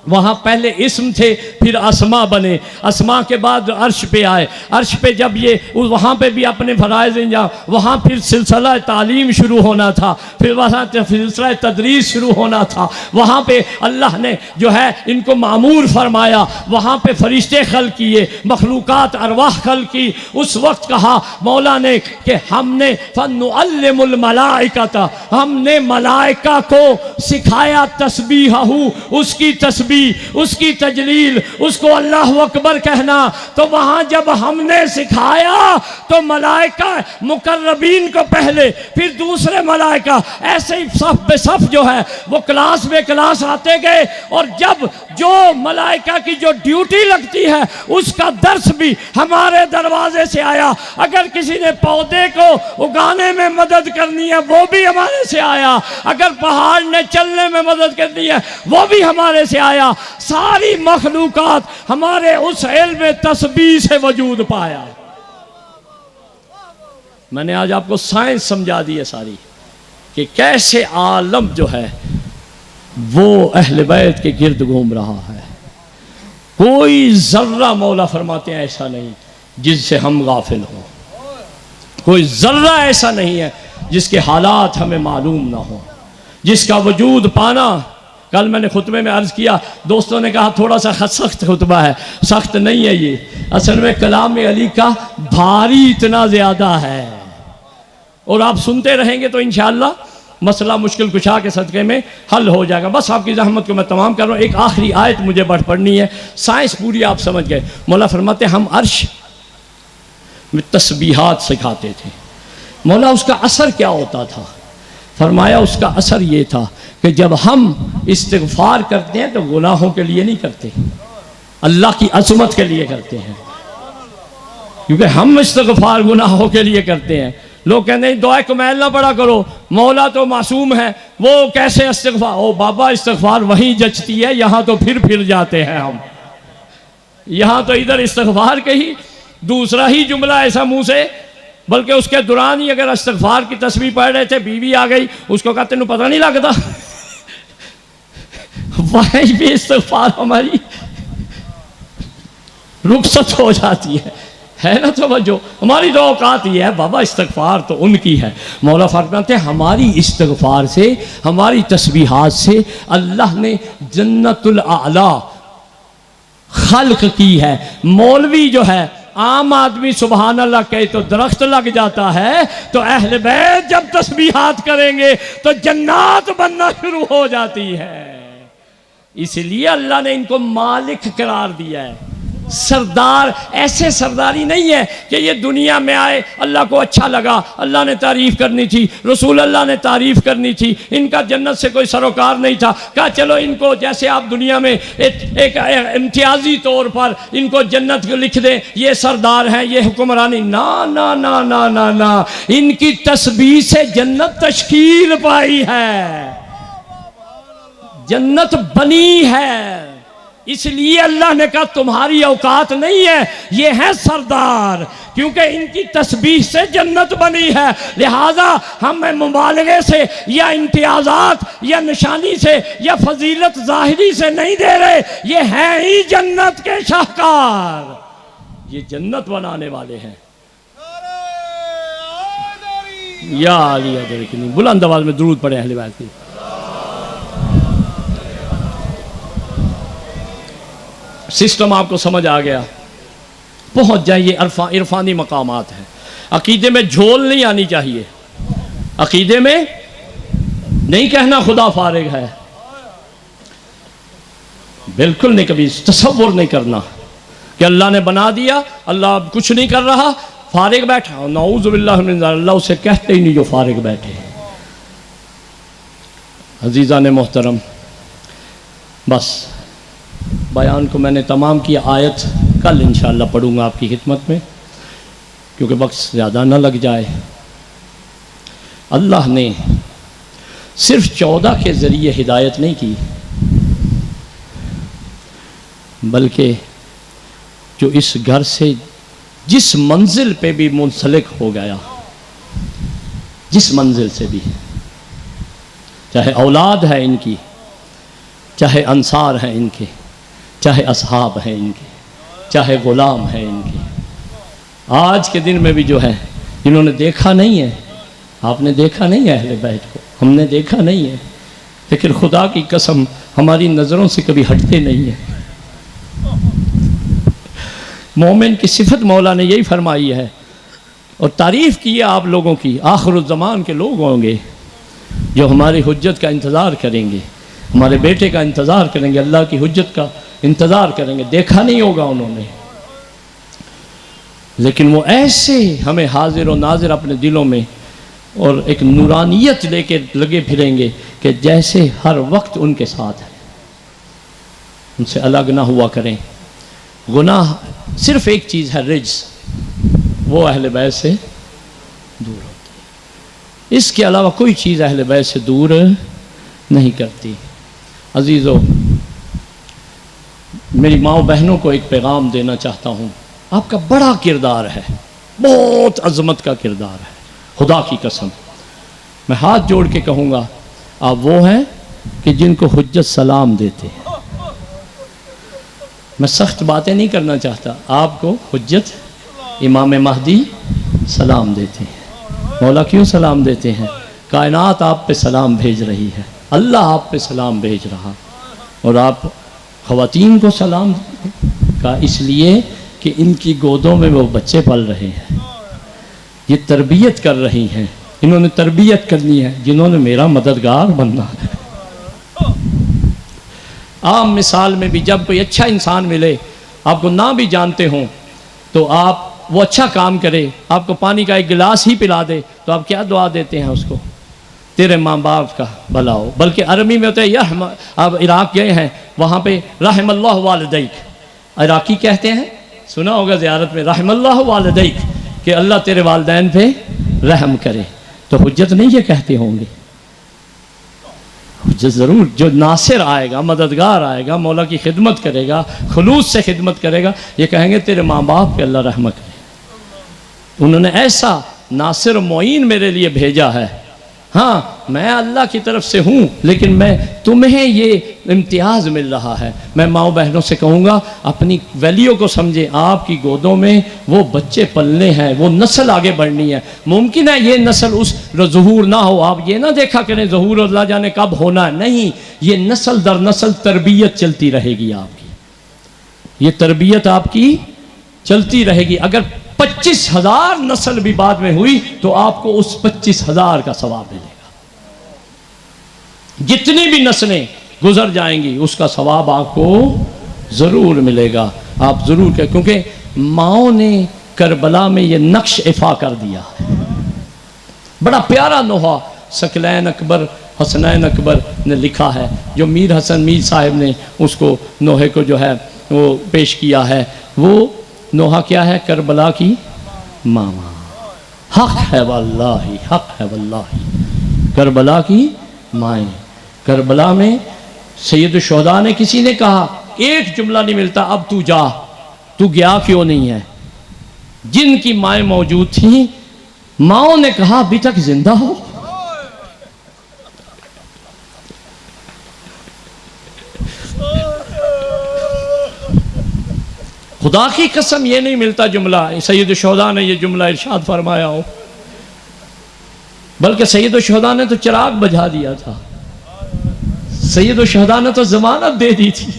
वहाँ पहले इस्म थे, फिर अस्मा बने, अस्मा के बाद अर्श पे आए, अर्श पे जब ये वहाँ पे भी अपने फराइज़ इंजाम, वहाँ फिर सिलसिला तालीम शुरू होना था, फिर वहाँ सिलसिला तदरीस शुरू होना था, वहाँ पे अल्लाह ने जो है इनको मामूर फरमाया, वहाँ पे फरिश्ते खल किए, मखलूक़ात अरवाह खल की। उस वक्त कहा मौला ने कि हमने फन्नुअल्लिमुल मलाइकता, हमने मलाइका को सिखाया तस्बीहहू, उसकी तस्बीह, उसकी तजलील, उसको अल्लाह अकबर कहना। तो वहां जब हमने सिखाया तो मलाइका मुकर्रबीन को पहले, फिर दूसरे मलाइका, ऐसे ही सफ बे सफ जो है वो क्लास में क्लास आते गए, और जब जो मलाइका की जो ड्यूटी लगती है उसका दर्स भी हमारे दरवाजे से आया। अगर किसी ने पौधे को उगाने में मदद करनी है वो भी हमारे से आया, अगर पहाड़ ने चलने में मदद करनी है वो भी हमारे से आया। सारी मखलूकात हमारे उस इल्म तस्बीह से वजूद पाया। मैंने आज आपको साइंस समझा दी है सारी, कि कैसे आलम जो है वो अहले बैत के गिर्द घूम रहा है। कोई जर्रा, मौला फरमाते हैं, ऐसा नहीं जिससे हम गाफिल हों, कोई जर्रा ऐसा नहीं है जिसके हालात हमें मालूम ना हो, जिसका वजूद पाना। कल मैंने खुतबे में अर्ज़ किया, दोस्तों ने कहा थोड़ा सा सख्त खुतबा है, सख्त नहीं है ये, असल में कलाम अली का भारी इतना ज़्यादा है, और आप सुनते रहेंगे तो इंशाअल्लाह मसला मुश्किल कुशा के सदक़े में हल हो जाएगा। बस आपकी ज़हमत को मैं तमाम कर रहा हूँ। एक आखिरी आयत मुझे पढ़नी है, साइंस पूरी आप समझ गए। मौला फरमाते हम अर्श में तस्बीहात सिखाते थे। मौला उसका असर क्या होता था? फरमाया उसका असर ये था कि जब हम इस्तिग़फ़ार करते हैं तो गुनाहों के लिए नहीं करते, अल्लाह की अज़मत के लिए करते हैं। क्योंकि हम इस्तिग़फ़ार गुनाहों के लिए करते हैं। लोग कहते हैं दुआ कमैल ना पढ़ा करो, मौला तो मासूम है, वो कैसे इस्तिग़फ़ार? ओ बाबा, इस्तिग़फ़ार वहीं जचती है, यहाँ तो फिर जाते हैं हम, यहाँ तो इधर इस्तिग़फ़ार के ही दूसरा ही जुमला ऐसा मुँह से, बल्कि उसके दौरान ही अगर इस्तिग़फ़ार की तस्बीह पढ़ रहे थे, बीवी आ गई, उसको कहा तेनू पता नहीं लगता वहीं भी इस्तिग़फ़ार हमारी रुखसत हो जाती है ना। तो जो हमारी तो औकात ये है बाबा, इस्तिग़फ़ार तो उनकी है। मौला फरमाते हैं हमारी इस्तिग़फ़ार से, हमारी तस्बीहात से अल्लाह ने जन्नतुल आला खल्क़ की है। मौलवी जो है, आम आदमी सुबहान अल्लाह कहे तो दरख्त लग जाता है, तो अहले बैत जब तस्बीहात करेंगे तो जन्नत बनना शुरू हो जाती है। इसलिए अल्लाह ने इनको मालिक करार दिया है, सरदार। ऐसे सरदारी नहीं है कि ये दुनिया में आए, अल्लाह को अच्छा लगा, अल्लाह ने तारीफ़ करनी थी, रसूल अल्लाह ने तारीफ़ करनी थी, इनका जन्नत से कोई सरोकार नहीं था, कहा चलो इनको जैसे आप दुनिया में एक इम्तियाजी तौर पर इनको जन्नत को लिख दें, ये सरदार हैं, ये हुक्मरानी। ना ना ना ना ना ना, इनकी तस्बीह से जन्नत तश्कील पाई है, जन्नत बनी है। इसलिए अल्लाह ने कहा तुम्हारी औकात नहीं है, ये है सरदार, क्योंकि इनकी तस्बीह से जन्नत बनी है। लिहाजा हम मुबालगे से या इम्तियाजात या निशानी से या फजीलत ज़ाहिरी से नहीं दे रहे, ये हैं ही जन्नत के शाहकार, ये जन्नत बनाने वाले हैं। या अली अदरकनी, बुलंद आवाज में दुरूद पढ़े अहले बैत की। सिस्टम आपको समझ आ गया, पहुंच जाइए। इरफानी मकामात हैं। अकीदे में झोल नहीं आनी चाहिए, अकीदे में नहीं कहना खुदा फारिग है, बिल्कुल नहीं, कभी तसव्वुर नहीं करना कि अल्लाह ने बना दिया, अल्लाह कुछ नहीं कर रहा, फारिग बैठा। नऊज़ु बिल्लाहि मिन ज़ालिक, अल्लाह उसे कहते ही नहीं जो फारिग बैठे। अजीज़ा ने मोहतरम, बस बयान को मैंने तमाम किया। आयत कल इंशाअल्लाह पढ़ूंगा आपकी खिदमत में, क्योंकि वक्त ज़्यादा न लग जाए। अल्लाह ने सिर्फ 14 के ज़रिए हिदायत नहीं की, बल्कि जो इस घर से जिस मंजिल पे भी मुंसलिक हो गया, जिस मंजिल से भी, चाहे औलाद है इनकी, चाहे अंसार हैं इनके, चाहे असहाब हैं इनके, चाहे गुलाम हैं इनके, आज के दिन में भी जो है इन्होंने देखा नहीं है, आपने देखा नहीं है अहले बैत को, हमने देखा नहीं है, लेकिन खुदा की कसम हमारी नज़रों से कभी हटते नहीं है। मोमिन की सिफत मौला ने यही फरमाई है और तारीफ़ की है आप लोगों की। आखिरुज़्ज़मान के लोग होंगे जो हमारी हुज्जत का इंतज़ार करेंगे, हमारे बेटे का इंतज़ार करेंगे, अल्लाह की हुज्जत का इंतज़ार करेंगे। देखा नहीं होगा उन्होंने, लेकिन वो ऐसे हमें हाजिर और नाजिर अपने दिलों में और एक नूरानियत लेके लगे फिरेंगे कि जैसे हर वक्त उनके साथ है, उनसे अलग ना हुआ करें। गुनाह सिर्फ एक चीज़ है, रिज्स, वो अहले बैत से दूर होती है, इसके अलावा कोई चीज़ अहले बैत से दूर नहीं करती। अजीज़ों, मेरी माँ बहनों को एक पैगाम देना चाहता हूँ। आपका बड़ा किरदार है, बहुत अज़मत का किरदार है, खुदा की कसम मैं हाथ जोड़ के कहूँगा आप वो हैं कि जिनको हुज्जत सलाम देते हैं। मैं सख्त बातें नहीं करना चाहता, आपको हुज्जत इमाम महदी सलाम देते हैं। मौला क्यों सलाम देते हैं? कायनात आप पे सलाम भेज रही है, अल्लाह आप पे सलाम भेज रहा, और आप ख़वातीन को सलाम का इसलिए कि इनकी गोदों में वो बच्चे पल रहे हैं, ये तरबियत कर रही हैं, इन्होंने तरबियत करनी है जिन्होंने मेरा मददगार बनना है। आम मिसाल में भी जब कोई अच्छा इंसान मिले, आपको ना भी जानते हों, तो आप वो अच्छा काम करे, आपको पानी का एक गिलास ही पिला दे, तो आप क्या दुआ देते हैं उसको? तेरे माँ बाप का भला हो। बल्कि अरबी में होता है यह, आप इराक़ गए हैं, वहाँ पे रहमल्लाहु वालिदैक, इराक़ी कहते हैं, सुना होगा ज़ियारत में, रहमल्लाहु वालिदैक, कि अल्लाह तेरे वालिदैन पे रहम करे। तो हुज्जत नहीं ये कहते होंगे, हुज्जत ज़रूर, जो नासिर आएगा, मददगार आएगा, मौला की खिदमत करेगा, खुलूस से खिदमत करेगा, ये कहेंगे तेरे माँ बाप पे अल्लाह रहमत करे। उन्होंने ऐसा नासिर मोइन मेरे लिए भेजा है। हाँ, मैं अल्लाह की तरफ से हूँ, लेकिन मैं तुम्हें ये इम्तियाज़ मिल रहा है। मैं माँ बहनों से कहूँगा अपनी वैल्यू को समझें, आपकी गोदों में वो बच्चे पलने हैं, वो नस्ल आगे बढ़नी है। मुमकिन है ये नस्ल उस ज़हूर ना हो, आप ये ना देखा करें ज़हूर अल्लाह जाने कब होना है, नहीं, ये नस्ल दर नस्ल तरबियत चलती रहेगी आपकी, ये तरबियत आपकी चलती रहेगी। अगर 25,000 नस्ल भी बाद में हुई तो आपको उस 25,000 का सवाब मिलेगा। जितनी भी नस्लें गुजर जाएंगी उसका सवाब आपको ज़रूर मिलेगा। आप ज़रूर कहें, क्योंकि माओ ने करबला में ये नक्श इफ़ा कर दिया है। बड़ा प्यारा नोहा सकलैन अकबर हसनैन अकबर ने लिखा है, जो मीर हसन मीर साहब ने उसको नोहे को जो है वो पेश किया है। वो नोहा क्या है? करबला की मामा। हक है वल्लाही, हक है वल्लाही, करबला की माएँ। करबला में सैयद शुहदा ने, किसी ने कहा एक जुमला नहीं मिलता, अब तू जा, तू गया क्यों नहीं है? जिनकी माएँ मौजूद थीं, माओ ने कहा अभी तक जिंदा हो। खुदा की कसम ये नहीं मिलता जुमला सैयद शुहदा ने ये जुमला इरशाद फरमाया हो, बल्कि सैयद शुहदा ने तो चिराग बुझा दिया था, सैयद शुहदा ने तो जमानत दे दी थी।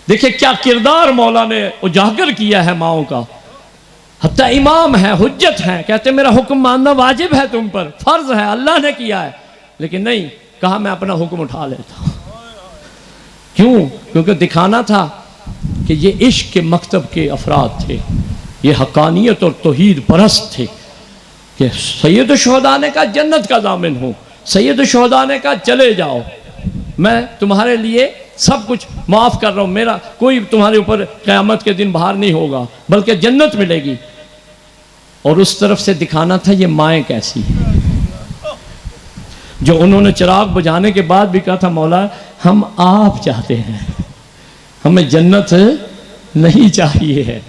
देखिए क्या किरदार मौला ने उजागर किया है माओ का। हत्ता इमाम है, हुज्जत है, कहते मेरा हुक्म मानना वाजिब है तुम पर, फर्ज है, अल्लाह ने किया है, लेकिन नहीं, कहा मैं अपना हुक्म उठा लेता हूं। क्यों? क्योंकि दिखाना था कि ये इश्क के मकतब के अफराद थे, ये हकानियत और तौहीद परस्त थे। कि सैयद शुहदा ने कहा जन्नत का दामिन हूँ, सैयद शुहदा ने कहा चले जाओ, मैं तुम्हारे लिए सब कुछ माफ़ कर रहा हूँ, मेरा कोई तुम्हारे ऊपर क़यामत के दिन बाहर नहीं होगा, बल्कि जन्नत मिलेगी। और उस तरफ से दिखाना था ये माएँ कैसी हैं, जो उन्होंने चिराग बुझाने के बाद भी कहा था मौला हम आप चाहते हैं, हमें जन्नत नहीं चाहिए है,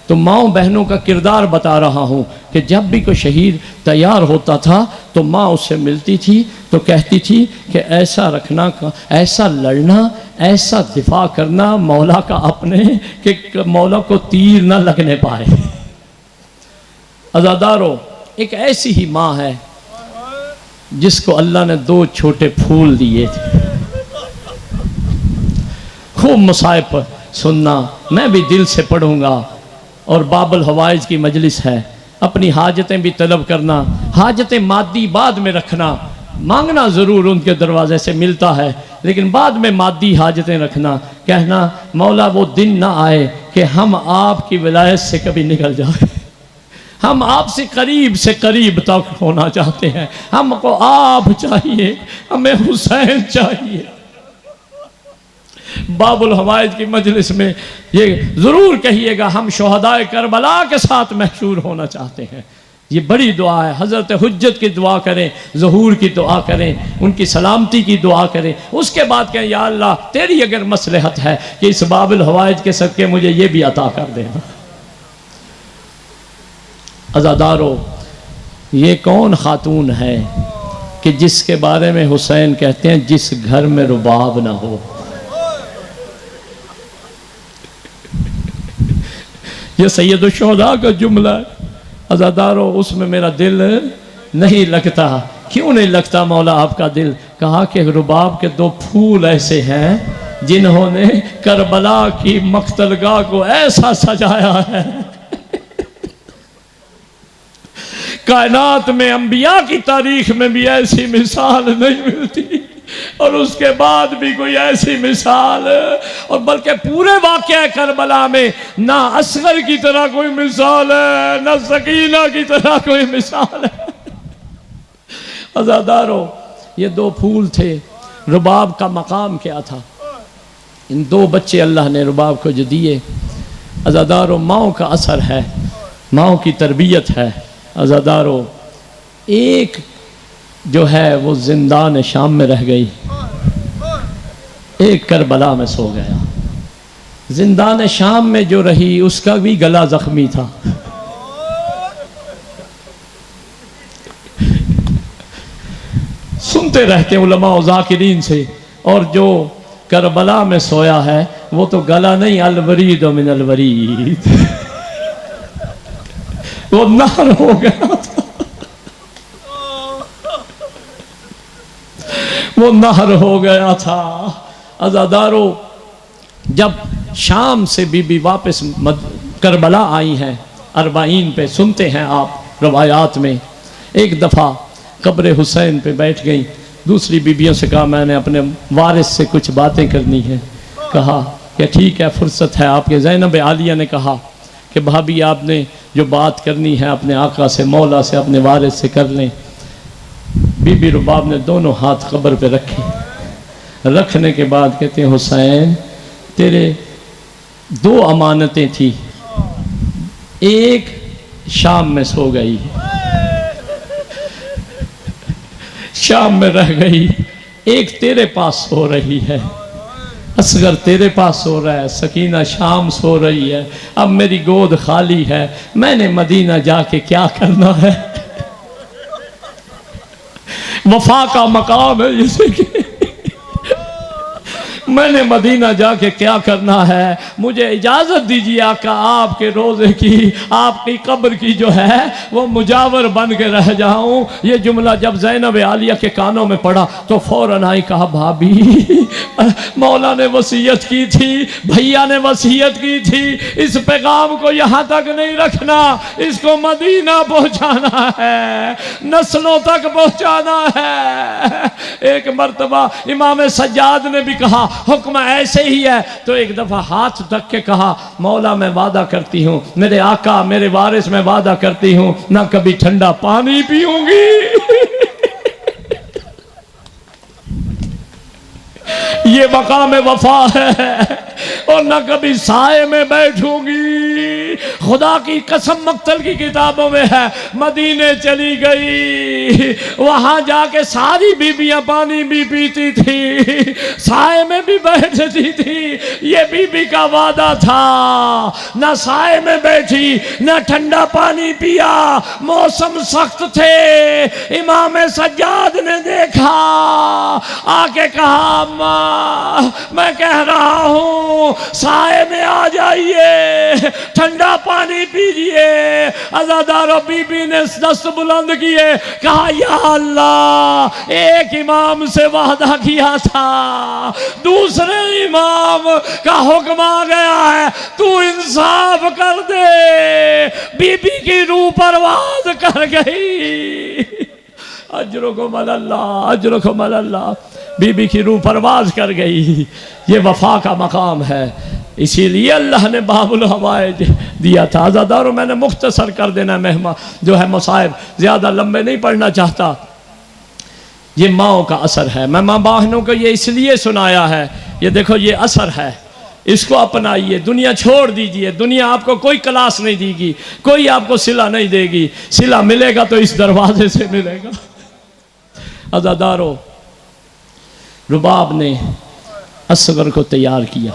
तो माँओं बहनों का किरदार बता रहा हूँ कि जब भी कोई शहीद तैयार होता था तो माँ उससे मिलती थी तो कहती थी कि ऐसा रखना, ऐसा लड़ना, ऐसा दिफा करना मौला का अपने कि मौला को तीर ना लगने पाए। अज़ादारों, एक ऐसी ही माँ है जिसको अल्लाह ने 2 छोटे फूल दिए थे। खूब मुसाहिब सुनना, मैं भी दिल से पढ़ूंगा। और बाबुल हवाइज की मजलिस है, अपनी हाजतें भी तलब करना, हाजतें मादी बाद में रखना, मांगना ज़रूर उनके दरवाजे से मिलता है, लेकिन बाद में मादी हाजतें रखना। कहना मौला वो दिन ना आए कि हम आपकी विलायत से कभी निकल जाए। हम आपसे करीब तक होना चाहते हैं, हमको आप चाहिए, हमें हुसैन चाहिए। बाबुल हवाइज की मजलिस में ये ज़रूर कहिएगा, हम शोहदाए करबला के साथ महशूर होना चाहते हैं। ये बड़ी दुआ है। हज़रत हुज्जत की दुआ करें, ज़हूर की दुआ करें, उनकी सलामती की दुआ करें। उसके बाद कहें या अल्लाह तेरी अगर मसलहत है कि इस बाबुल हवाइज के सदके मुझे ये भी अता कर देना। अज़ादारों, ये कौन खातून है कि जिसके बारे में हुसैन कहते हैं जिस घर में रुबाब ना हो। ये सैयद शुहदा का जुमला है। अज़ादारों, उसमें मेरा दिल नहीं लगता। क्यों नहीं लगता मौला आपका दिल? कहा कि रुबाब के 2 फूल ऐसे हैं जिन्होंने करबला की मख्तलगाह को ऐसा सजाया है। कायनात में अंबिया की तारीख में भी ऐसी मिसाल नहीं मिलती, और उसके बाद भी कोई ऐसी मिसाल, और बल्कि पूरे वाक़या करबला में ना असगर की तरह कोई मिसाल है, ना सकीना की तरह कोई मिसाल है। अज़ादारों, ये 2 फूल थे। रुबाब का मकाम क्या था? इन 2 बच्चे अल्लाह ने रुबाब को जो दिए। अज़ादारों, माओ का असर है, माओ की तरबियत है। अज़ादारों, एक जो है वो जिंदान शाम में रह गई, एक करबला में सो गया। जिंदान शाम में जो रही उसका भी गला जख्मी था। सुनते रहते उलमा और ज़ाकिरीन से, और जो करबला में सोया है वो तो गला नहीं, अलवरीद मिन अलवरीद, वो नार हो गया था, वो नहर हो गया था। अज़ादारों, जब शाम से बीबी वापस करबला आई हैं, 40 पे सुनते हैं आप रवायात में, एक दफ़ा कब्र हुसैन पे बैठ गई। दूसरी बीबियों से कहा मैंने अपने वारिस से कुछ बातें करनी है। कहा कि ठीक है, फुर्सत है आपके। ज़ैनब आलिया ने कहा कि भाभी आपने जो बात करनी है अपने आका से, मौला से, अपने वारिस से कर लें। बीबी रुबाब ने दोनों हाथ कब्र पे रखे। रखने के बाद कहते हैं हुसैन, तेरे 2 अमानतें थी, एक शाम में सो गई, शाम में रह गई, एक तेरे पास सो रही है। असगर तेरे पास सो रहा है, सकीना शाम सो रही है, अब मेरी गोद खाली है, मैंने मदीना जाके क्या करना है? वफा का मकाम है जैसे कि मैंने मदीना जाके क्या करना है? मुझे इजाज़त दीजिए आका, आपके रोज़े की, आपकी कब्र की जो है वो मुजावर बन के रह जाऊं। ये जुमला जब ज़ैनब आलिया के कानों में पड़ा तो फ़ौरन आई, कहा भाभी मौला ने वसीयत की थी, भैया ने वसीयत की थी, इस पैगाम को यहाँ तक नहीं रखना, इसको मदीना पहुँचाना है, नस्लों तक पहुँचाना है। एक मर्तबा इमाम सज्जाद ने भी कहा हुक्म ऐसे ही है, तो एक दफा हाथ रख के कहा मौला मैं वादा करती हूँ, मेरे आका मेरे वारिस मैं वादा करती हूँ ना कभी ठंडा पानी पीऊंगी ये मकाम वफा है, और ना कभी साए में बैठूंगी। खुदा की कसम मक्तल की किताबों में है, मदीने चली गई, वहां जाके सारी बीबियां पानी भी पीती थी, साए में भी बैठती थी। ये बीबी का वादा था, ना साए में बैठी ना ठंडा पानी पिया, मौसम सख्त थे। इमाम सज्जाद ने देखा, आके कहा अम्मा मैं कह रहा हूं साए में आ जाइए, ठंडा पानी पीजिए। अज़ादारो बीबी ने दस्त बुलंद किए, कहा या अल्लाह, एक इमाम से वादा किया था, दूसरे इमाम का हुक्म आ गया है, तू इंसाफ कर दे। बीबी की रूह परवाज कर गई। अजरुकुम अल्लाह, अजरुकुम अल्लाह। बीबी की रूह परवाज कर गई। ये वफा का मकाम है, इसीलिए अल्लाह ने बाबुल हवाइज दिया था। आज़ादारों, मैंने मुख्तसर कर देना मेहमा जो है मसाइब, ज़्यादा लंबे नहीं पढ़ना चाहता। ये माओ का असर है, मैं माँ बहनों को ये इसलिए सुनाया है, ये देखो ये असर है, इसको अपनाइए। दुनिया छोड़ दीजिए, दुनिया आपको कोई क्लास नहीं देगी, कोई आपको सिला नहीं देगी। सिला मिलेगा तो इस दरवाजे से मिलेगा। अज़ादारों, रुबाब ने असगर को तैयार किया।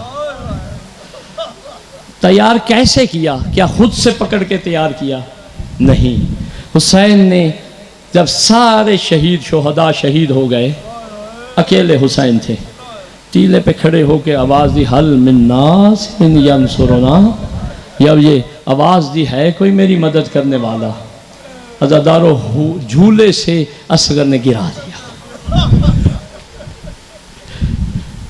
तैयार कैसे किया? क्या खुद से पकड़ के तैयार किया? नहीं। हुसैन ने जब सारे शहीद शुहदा शहीद हो गए, अकेले हुसैन थे, टीले पे खड़े होकर आवाज़ दी, हल मिन्नास मिन यंसुरना। जब ये आवाज़ दी, है कोई मेरी मदद करने वाला? अज़ादारों, झूले से असगर ने गिरा दिया।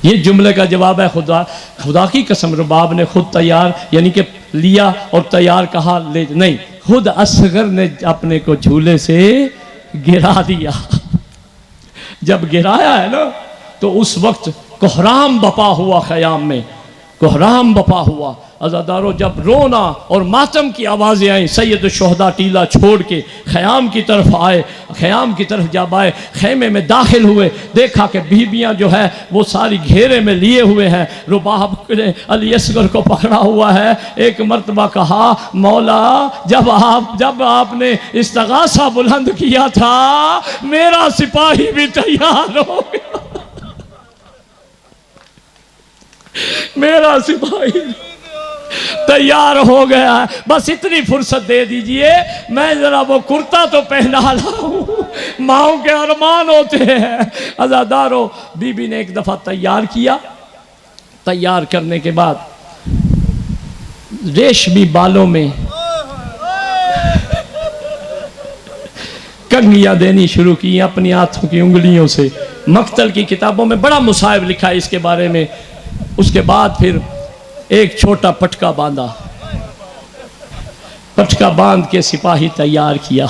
ये जुमले का जवाब है, खुदा की कसम रुबाब ने खुद तैयार यानी कि लिया और तैयार कहा ले नहीं, खुद असगर ने अपने को झूले से गिरा दिया। जब गिराया है ना, तो उस वक्त कोहराम बपा हुआ, ख़याम में कोहराम बपा हुआ। अज़ादारों, जब रोना और मातम की आवाज़ें आई, सैयद शुहदा टीला छोड़ के ख़याम की तरफ आए। ख़याम की तरफ जब आए, खेमे में दाखिल हुए, देखा कि बीबियाँ जो है वो सारी घेरे में लिए हुए हैं। रुबाब ने अली असगर को पकड़ा हुआ है। एक मर्तबा कहा, मौला, जब आपने इस्तगासा बुलंद किया था, मेरा सिपाही भी तैयार हो गया, मेरा सिपाही तैयार हो गया है, बस इतनी फुर्सत दे दीजिए, मैं जरा वो कुर्ता तो पहना लाऊं। माओ के अरमान होते हैं। अज़ादारों, बीबी ने एक दफ़ा तैयार किया। तैयार करने के बाद रेशमी बालों में कंघियां देनी शुरू की अपनी हाथों की उंगलियों से। मक्तल की किताबों में बड़ा मुसाहिब लिखा है इसके बारे में। उसके बाद फिर एक छोटा पटका बांधा, पटका बांध के सिपाही तैयार किया।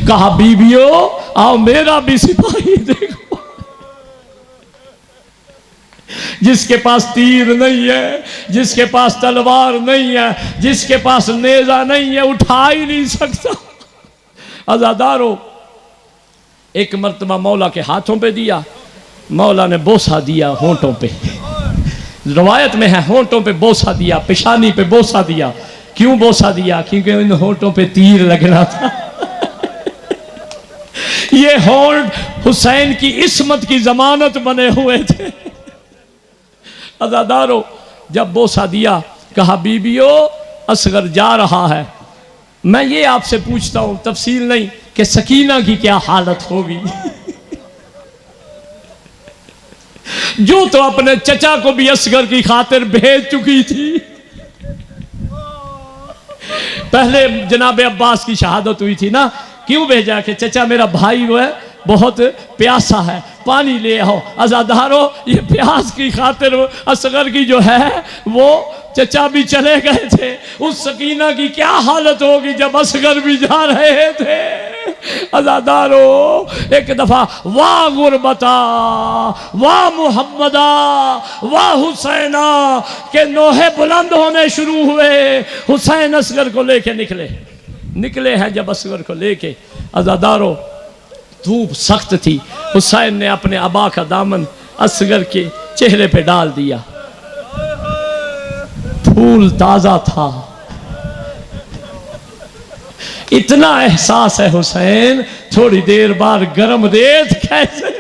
कहा, बीबियों आओ मेरा भी सिपाही देखो। जिसके पास तीर नहीं है, जिसके पास तलवार नहीं है, जिसके पास नेजा नहीं है, उठा ही नहीं सकता। अज़ादारों, एक मर्तबा मौला के हाथों पे दिया, मौला ने बोसा दिया होंठों पे। रवायत में है होंठों पे बोसा दिया, पेशानी पे बोसा दिया। क्यों बोसा दिया? क्योंकि इन होंठों पे तीर लगना था। ये होंठ हुसैन की इस्मत की जमानत बने हुए थे। अज़ादारों, जब बोसा दिया, कहा, बीबियों असगर जा रहा है। मैं ये आपसे पूछता हूं, तफसील नहीं, कि सकीना की क्या हालत होगी? जो तो अपने चचा को भी असगर की खातिर भेज चुकी थी। पहले जनाब अब्बास की शहादत हुई थी ना, क्यों भेजा? कि चचा मेरा भाई वो है, बहुत प्यासा है, पानी ले आओ। अज़ादारों, ये प्यास की खातिर असगर की जो है वो चचा भी चले गए थे। उस सकीना की क्या हालत होगी जब असगर भी जा रहे थे। अज़ादारों, एक दफा वाह गुरबता वाह मुहम्मदा वाह हुसैना के नोहे बुलंद होने शुरू हुए। हुसैन असगर को लेके निकले हैं। जब असगर को लेके, अज़ादारों, धूप सख्त थी। हुसैन ने अपने अबा का दामन असगर के चेहरे पे डाल दिया। फूल ताजा था। इतना एहसास है हुसैन, थोड़ी देर बाद गर्म रेत कैसे।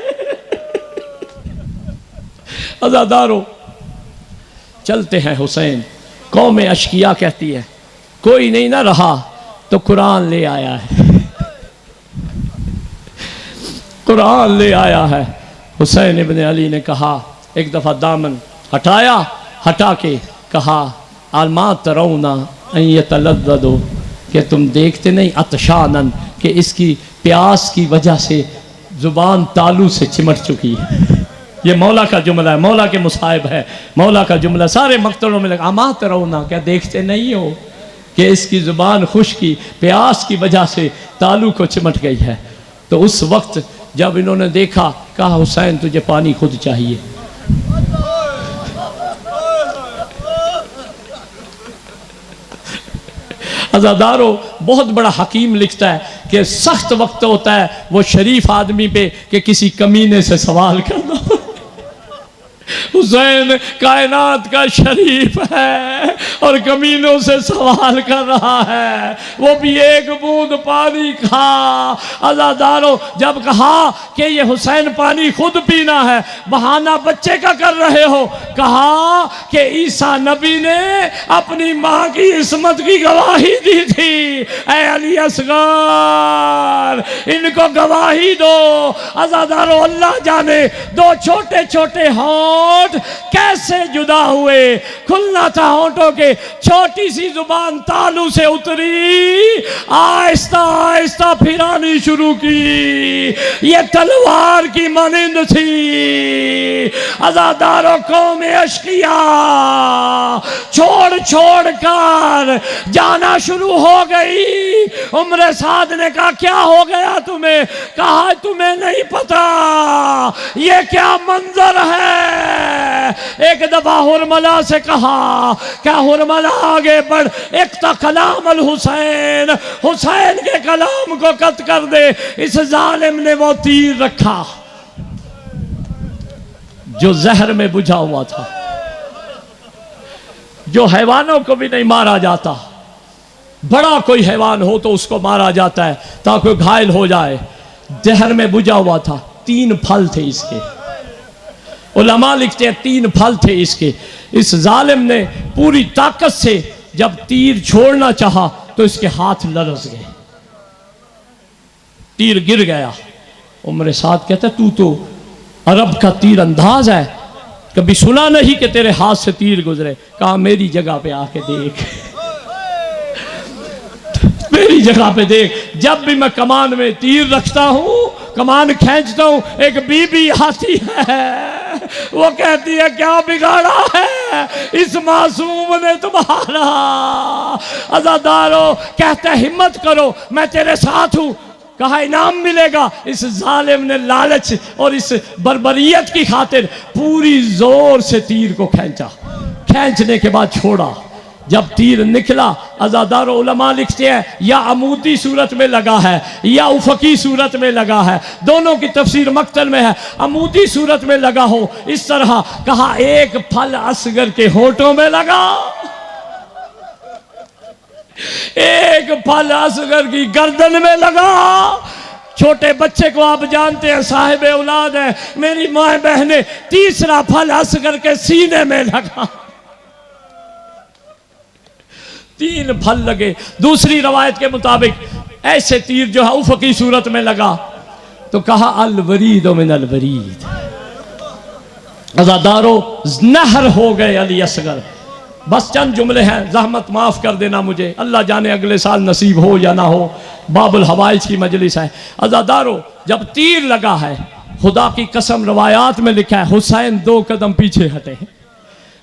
अज़ादारो चलते हैं हुसैन। कौम अशकिया कहती है कोई नहीं ना रहा तो कुरान ले आया है, कुरान ले आया है। हुसैन इब्न अली ने कहा, एक दफ़ा दामन हटाया, हटा के कहा आलमा तरौना तलद्दो, कि तुम देखते नहीं अतशानन कि इसकी प्यास की वजह से ज़ुबान तालू से चिमट चुकी है। ये मौला का जुमला है, मौला के मुसाहिब है, मौला का जुमला सारे मक्तलों में लगा। आमा तरौना, क्या देखते नहीं हो कि इसकी ज़ुबान खुश्की प्यास की वजह से तालू को चिमट गई है। तो उस वक्त जब इन्होंने देखा, कहा हुसैन तुझे पानी खुद चाहिए। अज़ादारो बहुत बड़ा हकीम लिखता है कि सख्त वक्त होता है वो शरीफ आदमी पे कि किसी कमीने से सवाल करना। हुसैन कायनात का शरीफ है और कमीनों से सवाल कर रहा है, वो भी एक बूंद पानी खा। अज़ादारो जब कहा कि ये हुसैन पानी खुद पीना है, बहाना बच्चे का कर रहे हो, कहा कि ईसा नबी ने अपनी माँ की इस्मत की गवाही दी थी। ऐ अली असगर इनको गवाही दो। अज़ादारो अल्लाह जाने दो छोटे छोटे होंठ कैसे जुदा हुए। खुलना था होंठों के, छोटी सी जुबान तालू से उतरी, आहिस्ता आहिस्ता फिरानी शुरू की। ये तलवार की मानिंद थी। अज़ादारों कौम अशकिया छोड़ छोड़ कर जाना शुरू हो गई। उम्र साद ने कहा क्या हो गया तुम्हें? कहा तुम्हें नहीं पता ये क्या मंजर है। एक दफा हुरमला से कहा क्या हुरमला आगे बढ़, एक तो कलाम अल हुसैन, हुसैन के कलाम को कत कर दे। इस जालिम ने वो तीर रखा जो जहर में बुझा हुआ था, जो हैवानों को भी नहीं मारा जाता। बड़ा कोई हैवान हो तो उसको मारा जाता है ताकि घायल हो जाए, जहर में बुझा हुआ था। 3 फल थे इसके, उलमा लिखते हैं 3 फल थे इसके। इस जालिम ने पूरी ताकत से जब तीर छोड़ना चाहा तो इसके हाथ लरस गए, तीर गिर गया। उम्र साद कहता तू तो अरब का तीर अंदाज है, कभी सुना नहीं कि तेरे हाथ से तीर गुजरे। कहा मेरी जगह पे आके देख, मेरी जगह पे देख। जब भी मैं कमान में तीर रखता हूं, कमान खींचता हूं, एक बीबी आती है, वो कहती है क्या बिगाड़ा है इस मासूम ने तुम्हारा। अज़ादारो कहते हिम्मत करो मैं तेरे साथ हूं। कहा इनाम मिलेगा। इस जालिम ने लालच और इस बर्बरियत की खातिर पूरी जोर से तीर को खींचा, खींचने के बाद छोड़ा। जब तीर निकला, अज़ादारो उलमा लिखते हैं या अमूदी सूरत में लगा है या उफकी सूरत में लगा है, दोनों की तफसीर मक्तल में है। अमूदी सूरत में लगा हो इस तरह, कहा एक फल असगर के होठों में लगा, एक फल असगर की गर्दन में लगा। छोटे बच्चे को आप जानते हैं साहिब औलाद है, मेरी माँ बहने, तीसरा फल असगर के सीने में लगा। 3 फल लगे। दूसरी रवायत के मुताबिक ऐसे तीर जो है उफकी सूरत में लगा तो कहा अल वरीद मिन अल वरीद। अज़ादारो नहर हो गए अली असगर। बस चंद जुमले हैं, जहमत माफ कर देना मुझे, अल्लाह जाने अगले साल नसीब हो या ना हो, बाबुल हवाइज की मजलिस है। अज़ादारो जब तीर लगा है, खुदा की कसम रवायात में लिखा है हुसैन 2 कदम पीछे हटे।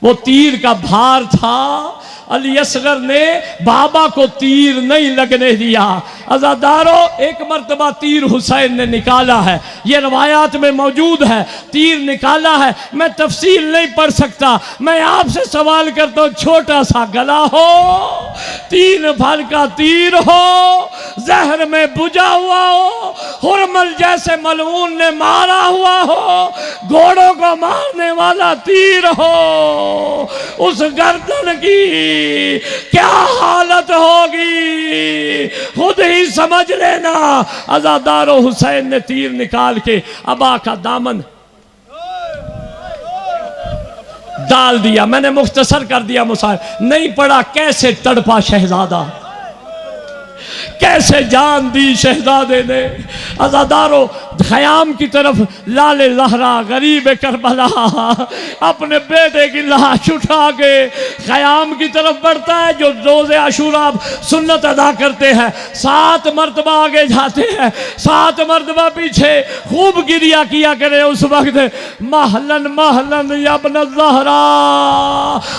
वो तीर का भार था, अली असगर ने बाबा को तीर नहीं लगने दिया। अज़ादारो एक मर्तबा तीर हुसैन ने निकाला है, ये रवायात में मौजूद है, तीर निकाला है। मैं तफसील नहीं पढ़ सकता, मैं आपसे सवाल करता हूँ, छोटा सा गला हो, 3 फल का तीर हो, जहर में बुझा हुआ हो, हुरमल जैसे मलऊन ने मारा हुआ हो, घोड़ों को मारने वाला तीर हो, उस गर्दन की क्या हालत होगी खुद ही समझ लेना। अज़ादारो हुसैन ने तीर निकाल के अबा का दामन डाल दिया। मैंने मुख्तसर कर दिया, मुसाहिब नहीं पढ़ा। कैसे तड़पा शहजादा, कैसे जान दी शहजादे ने। अज़ादारो ख़याम की तरफ लाले ज़हरा गरीब करबला अपने बेटे की लाश उठा के ख़याम की तरफ बढ़ता है। जो रोज़े आशूरा सुन्नत अदा करते हैं, 7 मरतबा आगे जाते हैं, 7 मरतबा पीछे, खूब गिरिया किया करे। उस वक्त महलन महलन यब्न ज़हरा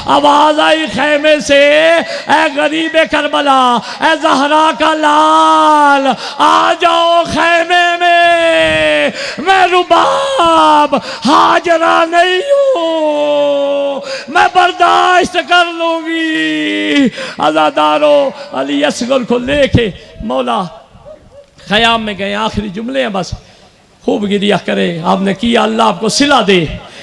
आवाज़ आई खैमे से, ए गरीब करबला, ए ज़हरा का लाल, आ जाओ खैमे में, मैं रुबाब हाजरा नहीं हूं, मैं बर्दाश्त कर लूंगी। अज़ादारो अली असगर को लेके मौला ख़याम में गए। आखिरी जुमले हैं बस, खूब गिरिया करे। आपने किया, अल्लाह आपको सिला दे,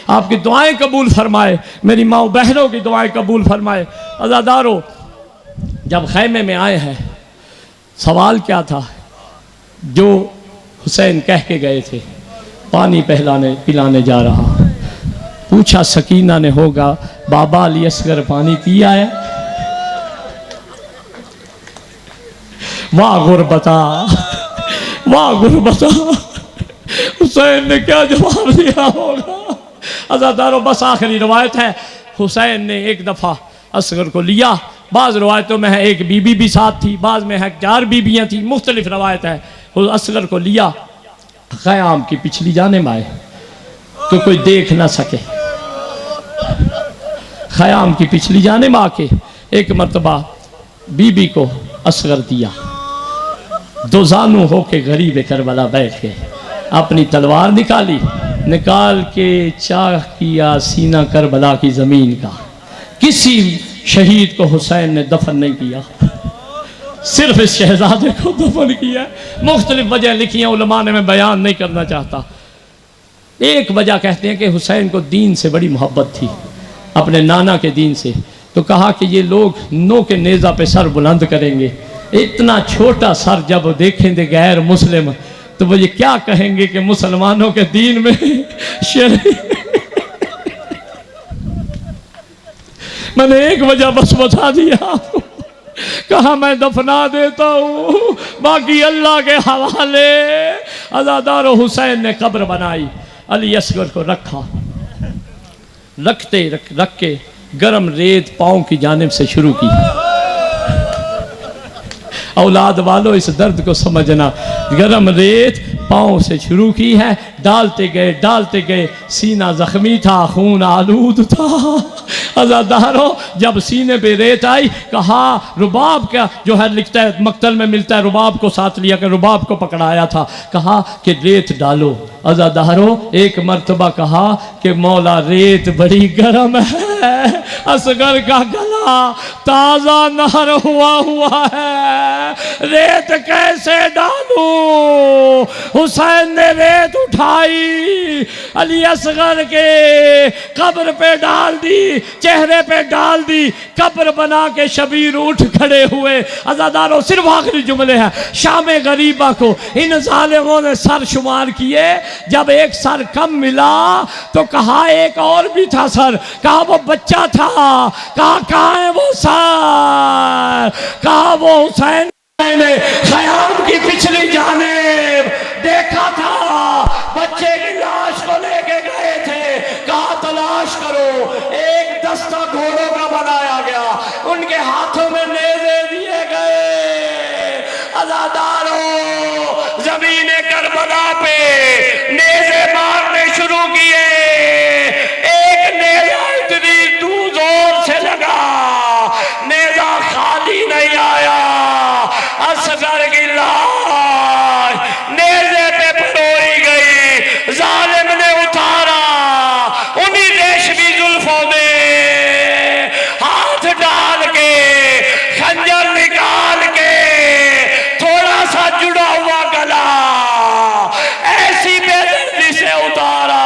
आपकी दुआएं कबूल फरमाए, मेरी माँ बहनों की दुआएं कबूल फरमाए। अज़ादारो जब खैमे में आए हैं, सवाल क्या था जो हुसैन कह के गए थे, पानी पिलाने जा रहा। पूछा सकीना ने, होगा बाबा अली असगर पानी पिया है? वाह गुरबता, वाह गुरबता। हुसैन ने क्या जवाब दिया होगा। अज़ादारों बस आखिरी रवायत है, हुसैन ने एक दफ़ा असगर को लिया। बाज़ रवायतों में है एक बीबी भी साथ थी, बाज़ में है 4 बीबियाँ थी, मुख्तलिफ रवायत है। असगर को लिया, ख़याम की पिछली जानिब आए तो कोई देख ना सके। ख़याम की पिछली जानिब आके एक मरतबा बीबी को असगर दिया। दो जानू होके गरीब करबला बैठ गए, अपनी तलवार निकाल के चाह किया सीना करबला की ज़मीन का। किसी शहीद को हुसैन ने दफन नहीं किया, सिर्फ इस शहजादे को दफन किया। मुख्तलिफ वजह लिखी हैं उलमा ने, मैं बयान नहीं करना चाहता। एक वजह कहते हैं कि हुसैन को दीन से बड़ी मोहब्बत थी, अपने नाना के दीन से। तो कहा कि ये लोग नो के नेज़ा पे सर बुलंद करेंगे, इतना छोटा सर जब देखेंगे गैर मुस्लिम तो वो ये क्या कहेंगे कि मुसलमानों के दीन में मैंने एक वजह बस बता दिया, कहा मैं दफना देता हूँ, बाकी अल्लाह के हवाले। अज़ादारो हुसैन ने कब्र बनाई, अली असगर को रख के गरम रेत पाँव की जानिब से शुरू की। औलाद वालों इस दर्द को समझना, गरम रेत पाँव से शुरू की है, डालते गए, सीना जख्मी था, खून आलूद था। अज़ादारों जब सीने पे रेत आई, कहा रुबाब का जो है लिखता है मक्तल में मिलता है, रुबाब को साथ लिया कि रुबाब को पकड़ाया था, कहा कि रेत डालो। अज़ादारों एक मर्तबा कहा कि मौला रेत बड़ी गर्म है, असगर का गला ताज़ा नहर हुआ है, रेत कैसे डालूं। हुसैन ने रेत उठाई, अली असगर के कब्र पे डाल दी, चेहरे पे डाल दी, कब्र बना के शबीर उठ खड़े हुए। अज़ादारों सिर्फ आखिरी जुमले हैं, शाम गरीबा को इन जालिमों ने सर शुमार किए, जब एक सर कम मिला तो कहा एक और भी था सर, कहा वो बच्चा था, कहा कहाँ है वो सर, कहा वो हुसैन ने ख़याम की पिछली जानिब देखा था, बच्चे की लाश को लेके गए थे, कहा तलाश करो। एक दस्ता घोड़ों का बनाया गया, उनके हाथों में नेज़े दिए गए। अज़ादारों ज़मीने करबला पे नेज़े मारने शुरू किए, एक नेज़ा इतनी जोर से लगा, नेज़ा खाली नहीं आया, असगर की लाश नेज़े पे परोई गई, जालिम ने उतारा, उन्हीं रेशमी जुल्फों में हाथ डाल के, खंजर निकाल के, थोड़ा सा जुड़ा हुआ गला ऐसी बेदर्दी से उतारा।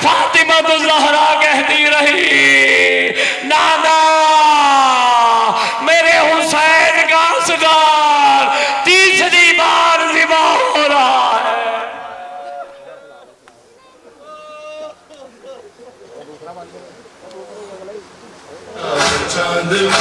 फातिमा तो ज़हरा कहती रही, ना दे